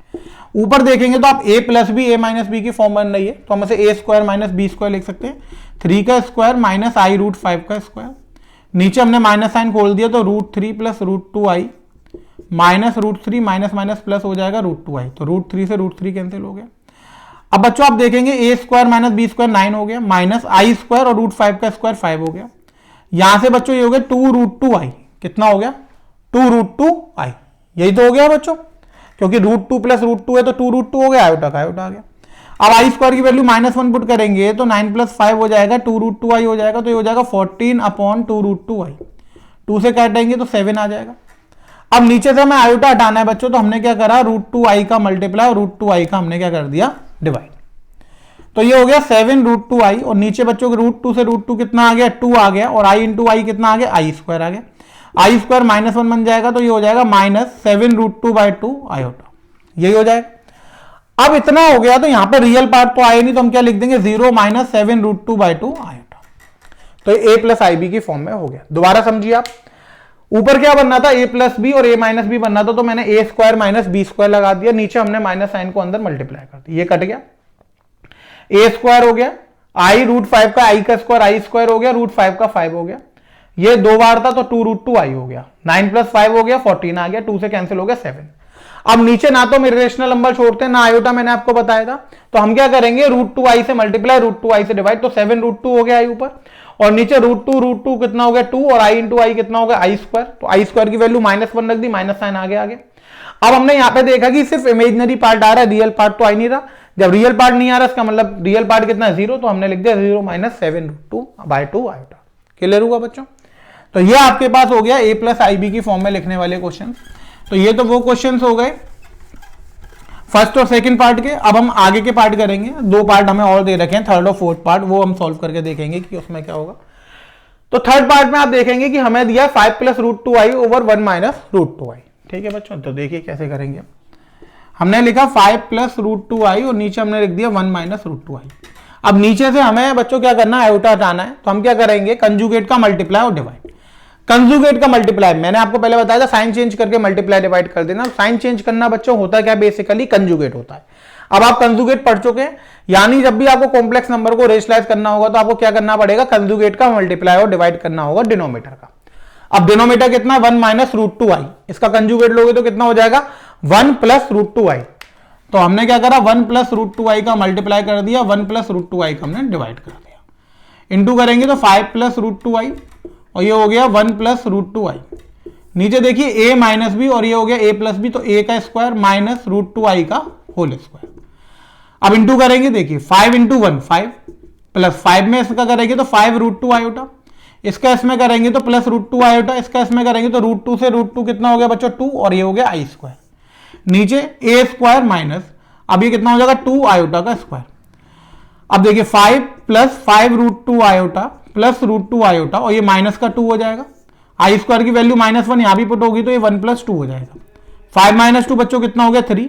ऊपर देखेंगे तो आप a plus b, a minus b की फॉर्म बन रही है, तो हम इसे a square minus b square लिख सकते हैं। 3 का स्क्वायर माइनस आई रूट 5 का स्क्वायर, नीचे हमने माइनस साइन खोल दिया तो root 3 plus root 2i minus root 3 minus minus plus हो जाएगा रूट 2i। तो रूट 3 से रूट 3 कैंसिल हो गया। अब बच्चों आप देखेंगे a square minus b square 9 हो गया, माइनस आई स्क्वायर और रूट 5 का स्क्वायर 5 हो गया। यहां से बच्चों ये हो गया 2 रूट 2i। कितना हो गया 2 रूट 2i। यही तो हो गया बच्चों, क्योंकि रूट 2 प्लस रूट 2 है तो 2 रूट 2 हो गया, आयोटा का आयोटा आ गया। अब आई स्क्वायर की वैल्यू -1 पुट करेंगे तो 9 प्लस 5 हो जाएगा, 2 रूट 2i हो जाएगा। तो ये हो जाएगा 14 अपॉन 2 रूट 2i। 2 से काटेंगे तो 7 आ जाएगा। अब नीचे से हमें आयोटा हटाना है बच्चों, तो हमने क्या करा रूट 2i का मल्टीप्लाई और रूट 2i का हमने क्या कर दिया डिवाइड। तो ये हो गया 7 रूट 2i और नीचे बच्चों के रूट 2 से रूट 2 कितना आ गया 2 आ गया और i इंटू आई कितना आ गया आई स्क्वायर आ गया। आई स्क्वायर -1 बन जाएगा तो ये हो जाएगा -7 रूट 2/2 आयोटा। यही हो जाएगा। अब इतना हो गया तो यहां पे रियल पार्ट तो आए नहीं, तो हम क्या लिख देंगे 0 - 7 रूट 2/2 आयोटा। तो ये a प्लस आई बी की फॉर्म में हो गया। दोबारा समझिए आप, ऊपर क्या बनना था a प्लस बी और a माइनस बी बनना था, तो मैंने a square minus b square लगा दिया, नीचे हमने माइनस साइन को अंदर मल्टीप्लाई कर दिया, ये कट गया। a स्क्वायर हो गया, i रूट 5 का i का स्क्वायर आई स्क्वायर हो गया, रूट 5 का 5 हो गया। ये 2 बार था तो 2 रूट 2i हो गया। 9 प्लस 5 हो गया 14 आ गया, 2 से कैंसिल हो गया 7। अब नीचे ना तो मेरे रेशनल नंबर छोड़ते हैं ना आयोटा, मैंने आपको बताया था, तो हम क्या करेंगे √2i से मल्टीप्लाई, √2i से डिवाइड, तो 7√2 हो गया आई ऊपर, और नीचे √2 कितना हो गया 2, और i इंटू आई कितना हो गया i स्क्वायर, तो i स्क्वायर की वैल्यू -1 रख दी, माइनस साइन आगे। अब हमने यहां पे देखा कि सिर्फ इमेजिनरी पार्ट आ रहा है, रियल पार्ट तो आ ही नहीं रहा। जब रियल पार्ट नहीं आ रहा इसका मतलब रियल पार्ट कितना है 0, तो हमने लिख दिया 0 माइनस 7√2/2 आयोटा। क्लियर हुआ बच्चों? तो ये आपके पास हो गया a प्लस IB की फॉर्म में लिखने वाले क्वेश्चन। तो ये तो वो क्वेश्चन हो गए फर्स्ट और सेकंड पार्ट के। अब हम आगे के पार्ट करेंगे, 2 पार्ट हमें और दे रखे हैं, थर्ड और फोर्थ पार्ट, वो हम सॉल्व करके देखेंगे कि उसमें क्या होगा। तो थर्ड पार्ट में आप देखेंगे कि हमें दिया 5 plus √2i over 1 minus √2i। ठीक है बच्चों, तो देखिए कैसे करेंगे। हमने लिखा 5 प्लस √2i और नीचे हमने लिख दिया 1 माइनस √2i। अब नीचे से हमें बच्चों क्या करना है, आयोटा हटाना है, तो हम क्या करेंगे, कंजुगेट का मल्टीप्लाई और डिवाइड। कंजुगेट का मल्टीप्लाई मैंने आपको पहले बताया था, साइन चेंज करके मल्टीप्लाई डिवाइड कर देना। साइन चेंज करना बच्चों होता क्या, बेसिकली कंजुगेट होता है। अब आप कंजुगेट पढ़ चुके हैं, यानी जब भी आपको कॉम्प्लेक्स नंबर को रेशनलाइज करना होगा तो आपको क्या करना पड़ेगा, कंजुगेट का मल्टीप्लाई और डिवाइड करना होगा डिनोमिनेटर का। अब डिनोमिनेटर कितना, 1 माइनस √2i, इसका कंजुगेट लोगे तो कितना हो जाएगा 1 प्लस √2i। तो हमने क्या करा, 1 प्लस √2i का मल्टीप्लाई कर दिया, 1 प्लस √2i का हमने डिवाइड कर दिया, इंटू करेंगे तो 5 प्लस √2i, और ये हो गया 1 प्लस √2i। नीचे देखिए a माइनस बी, और ये हो गया a प्लस बी, तो a का स्क्वायर माइनस √2i का होल स्क्वायर। अब इंटू करेंगे, देखिए 5 इंटू 1 5, प्लस 5 में इसका करेंगे तो 5 √2 आयोटा, इसका इसमें करेंगे तो प्लस √2 आयोटा, इसका इसमें करेंगे तो √2 से √2 कितना हो गया बच्चों 2, और ये हो गया i स्क्वायर, नीचे a स्क्वायर माइनस, अब ये कितना हो जाएगा 2 आयोटा का स्क्वायर। अब देखिए 5 प्लस 5 √2 आयोटा प्लस √2 आयोटा, और ये माइनस का 2 हो जाएगा, i स्क्वायर की वैल्यू -1 यहां भी पुट होगी तो ये 1 प्लस 2 हो जाएगा। 5 माइनस 2 बच्चों कितना हो गया 3,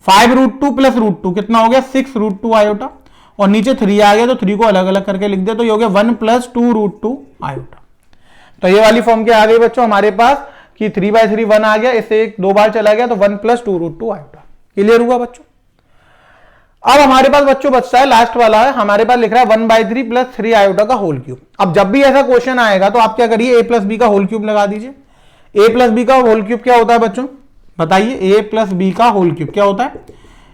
5 √2 प्लस √2 कितना हो गया 6 √2 आयोटा, और नीचे 3 आ गया तो 3 को अलग अलग करके लिख दिया, तो ये हो गया 1 प्लस 2 √2 आयोटा। तो ये वाली फॉर्म क्या आ गई बच्चों हमारे पास कि 3/3 1 आ गया, इससे एक 2 बार चला गया तो 1 प्लस 2 √2 आयोटा। क्लियर हुआ बच्चों? अब हमारे पास बच्चों बचता है लास्ट वाला है, हमारे पास लिख रहा है 1/3 प्लस 3 आयोटा का होल क्यूब। अब जब भी ऐसा क्वेश्चन आएगा तो आप क्या करिए, a प्लस बी का होल क्यूब लगा दीजिए। a प्लस बी का होल क्यूब क्या होता है बच्चों, बताइए, a प्लस बी का होल क्यूब क्या होता है,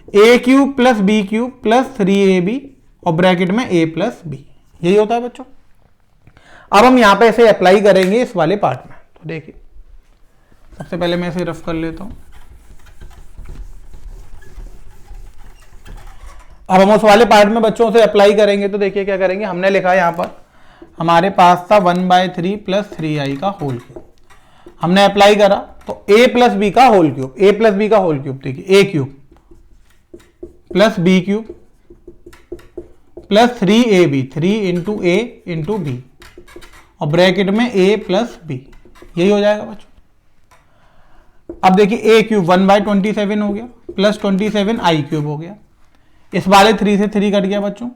a cube plus b cube plus 3ab और ब्रैकेट में a प्लस बी, यही होता है बच्चों। अब हम यहां पे इसे अप्लाई करेंगे इस वाले पार्ट में, तो देखिए सबसे पहले मैं इसे रफ कर लेता हूं। अब हम उस वाले पार्ट में बच्चों से अप्लाई करेंगे, तो देखिए क्या करेंगे, हमने लिखा यहां पर हमारे पास था 1/3 प्लस 3i का होल क्यूब, हमने अप्लाई करा तो a प्लस बी का whole cube, a plus b का होल क्यूब देखिए a cube plus b cube plus 3ab, 3 into a into b और ब्रैकेट में a प्लस बी, यही हो जाएगा बच्चों। अब देखिए a क्यूब 1/27 हो गया प्लस 27 i क्यूब हो गया, इस वाले 3 से 3 कट गया बच्चों,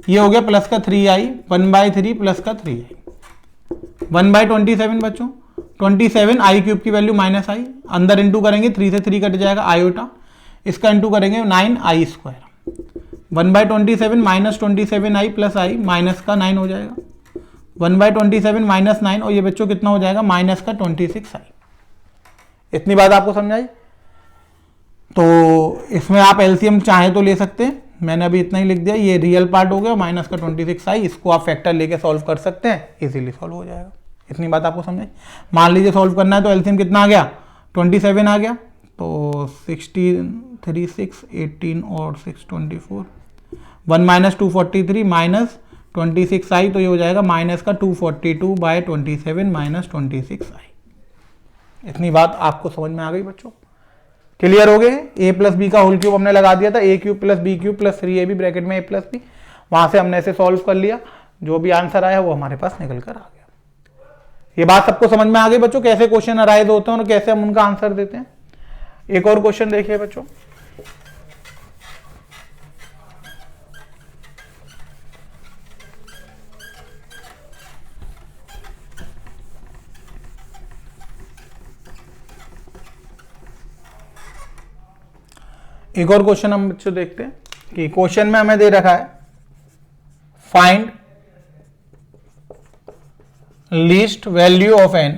ये हो गया प्लस का 3i, 1/3 प्लस का 3i, 1/27 बच्चों, 27 i क्यूब की वैल्यू -i, अंदर इंटू करेंगे 3 से 3 कट जाएगा आयोटा, इसका इंटू करेंगे 9i square, 1/27 minus 27i plus i, minus का 9 हो जाएगा, 1/27 माइनस 9, और ये बच्चों कितना हो जाएगा माइनस का 26i। इतनी बात आपको समझाई? तो इसमें आप एलसीएम चाहे तो ले सकते हैं, मैंने अभी इतना ही लिख दिया, ये रियल पार्ट हो गया माइनस का 26i, इसको आप फैक्टर लेके सॉल्व कर सकते हैं, इजीली सॉल्व हो जाएगा। इतनी बात आपको समझाई? मान लीजिए सॉल्व करना है तो एलसीएम कितना आ गया 27 आ गया, तो 63 6 18 और 6 24, 1 माइनस 243 माइनस 26i, तो ये हो जाएगा माइनस का 242/27 माइनस 26i। इतनी बात आपको समझ में आ गई बच्चों? क्लियर हो गए? a प्लस बी का होल क्यूब हमने लगा दिया था, a cube plus b cube plus 3ab bracket में a प्लस बी, वहां से हमने इसे सॉल्व कर लिया, जो भी आंसर आया वो हमारे पास निकल कर आ गया। ये बात सबको समझ में आ गई बच्चों, कैसे क्वेश्चन अराइज होते हैं और कैसे हम उनका आंसर देते हैं। एक और क्वेश्चन देखिए बच्चों, एक और क्वेश्चन हम बच्चों देखते हैं कि क्वेश्चन में हमें दे रखा है find least value of n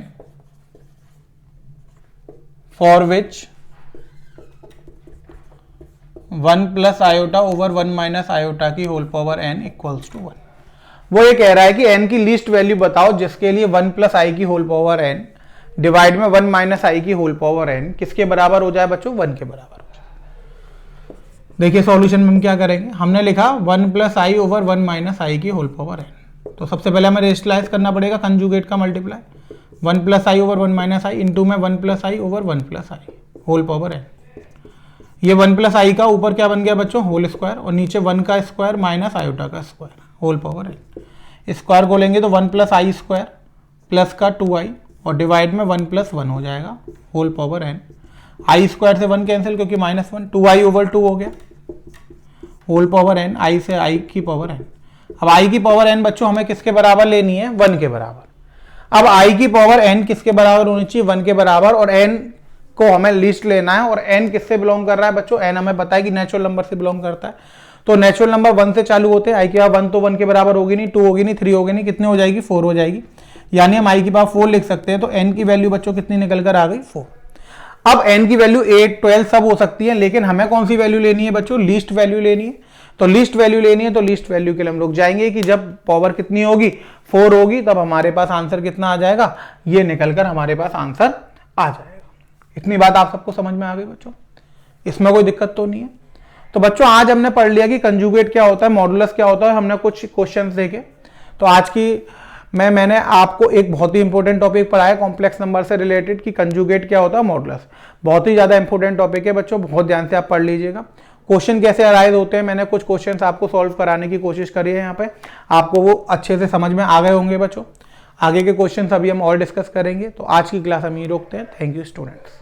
for which 1 plus iota over 1 minus iota की whole power n equals to 1। वो ये कह रहा है कि n की लीस्ट वैल्यू बताओ जिसके लिए 1 प्लस आई की होल पावर n डिवाइड में 1 माइनस आई की होल पावर n किसके बराबर हो जाए बच्चों, 1 के बराबर हो जाए। देखिए सॉल्यूशन में हम क्या करेंगे, हमने लिखा 1 प्लस आई ओवर 1 माइनस आई की होल पावर n, तो सबसे पहले हमें रेशनलाइज करना पड़ेगा कंजुगेट का multiply, 1 plus i over 1 minus i into में 1 plus i over 1 plus i whole power n। ये 1 प्लस आई का ऊपर क्या बन गया बच्चों, होल स्क्वायर, और नीचे 1 का स्क्वायर माइनस आयोटा का square whole power n। Square को लेंगे तो 1 प्लस आई स्क्वायर प्लस का 2i और डिवाइड में 1 प्लस 1 हो जाएगा होल पावर n। आई स्क्वायर से 1 कैंसिल क्योंकि माइनस 1, 2i ओवर 2 हो गया होल पावर n, आई से आई की पावर n। अब i की पावर n बच्चों हमें किसके बराबर लेनी है, 1 के बराबर। अब i की पावर n किसके बराबर होनी चाहिए, 1 के बराबर, और n को हमें लिस्ट लेना है, और n किससे बिलोंग कर रहा है बच्चों, n हमें पता है कि नेचुरल नंबर से बिलोंग करता है, तो नेचुरल नंबर 1 से चालू होते हैं। i की पावर 1 तो 1 के बराबर होगी नहीं, 2 होगी नहीं, 3 होगी नहीं, कितने हो जाएगी, 4 हो जाएगी, यानी हम i की पावर 4 लिख सकते हैं। तो n की वैल्यू बच्चों कितनी निकल कर आ गई, 4। अब n की वैल्यू 8, 12 सब हो सकती है, लेकिन हमें कौन सी वैल्यू लेनी है बच्चों, लीस्ट वैल्यू लेनी है। तो लीस्ट वैल्यू लेनी है, तो लीस्ट वैल्यू के लिए हम लोग जाएंगे कि जब पावर कितनी होगी, 4 होगी, तब हमारे पास आंसर कितना आ जाएगा, ये निकलकर हमारे पास आंसर आ जाएगा। इतनी बात आप सबको समझ में आ गई बच्चों, इसमें कोई दिक्कत तो नहीं है। तो बच्चों आज हमने पढ़ लिया कि कंजुगेट क्या होता है, मॉडुलस क्या होता है, हमने कुछ क्वेश्चंस देखे। तो आज की मैंने आपको एक बहुत ही इंपॉर्टेंट टॉपिक पढ़ाया कॉम्प्लेक्स नंबर से रिलेटेड कि कंजुगेट क्या होता है, मॉडुलस। बहुत ही ज्यादा इंपॉर्टेंट टॉपिक है बच्चों, बहुत ध्यान से आप पढ़ लीजिएगा। क्वेश्चन कैसे अराइज होते हैं, मैंने कुछ क्वेश्चंस आपको सॉल्व कराने की कोशिश करी है यहाँ पे, आपको वो अच्छे से समझ में आ गए होंगे बच्चों। आगे के क्वेश्चंस अभी हम और डिस्कस करेंगे। तो आज की क्लास हम यहीं रोकते हैं। Thank you students.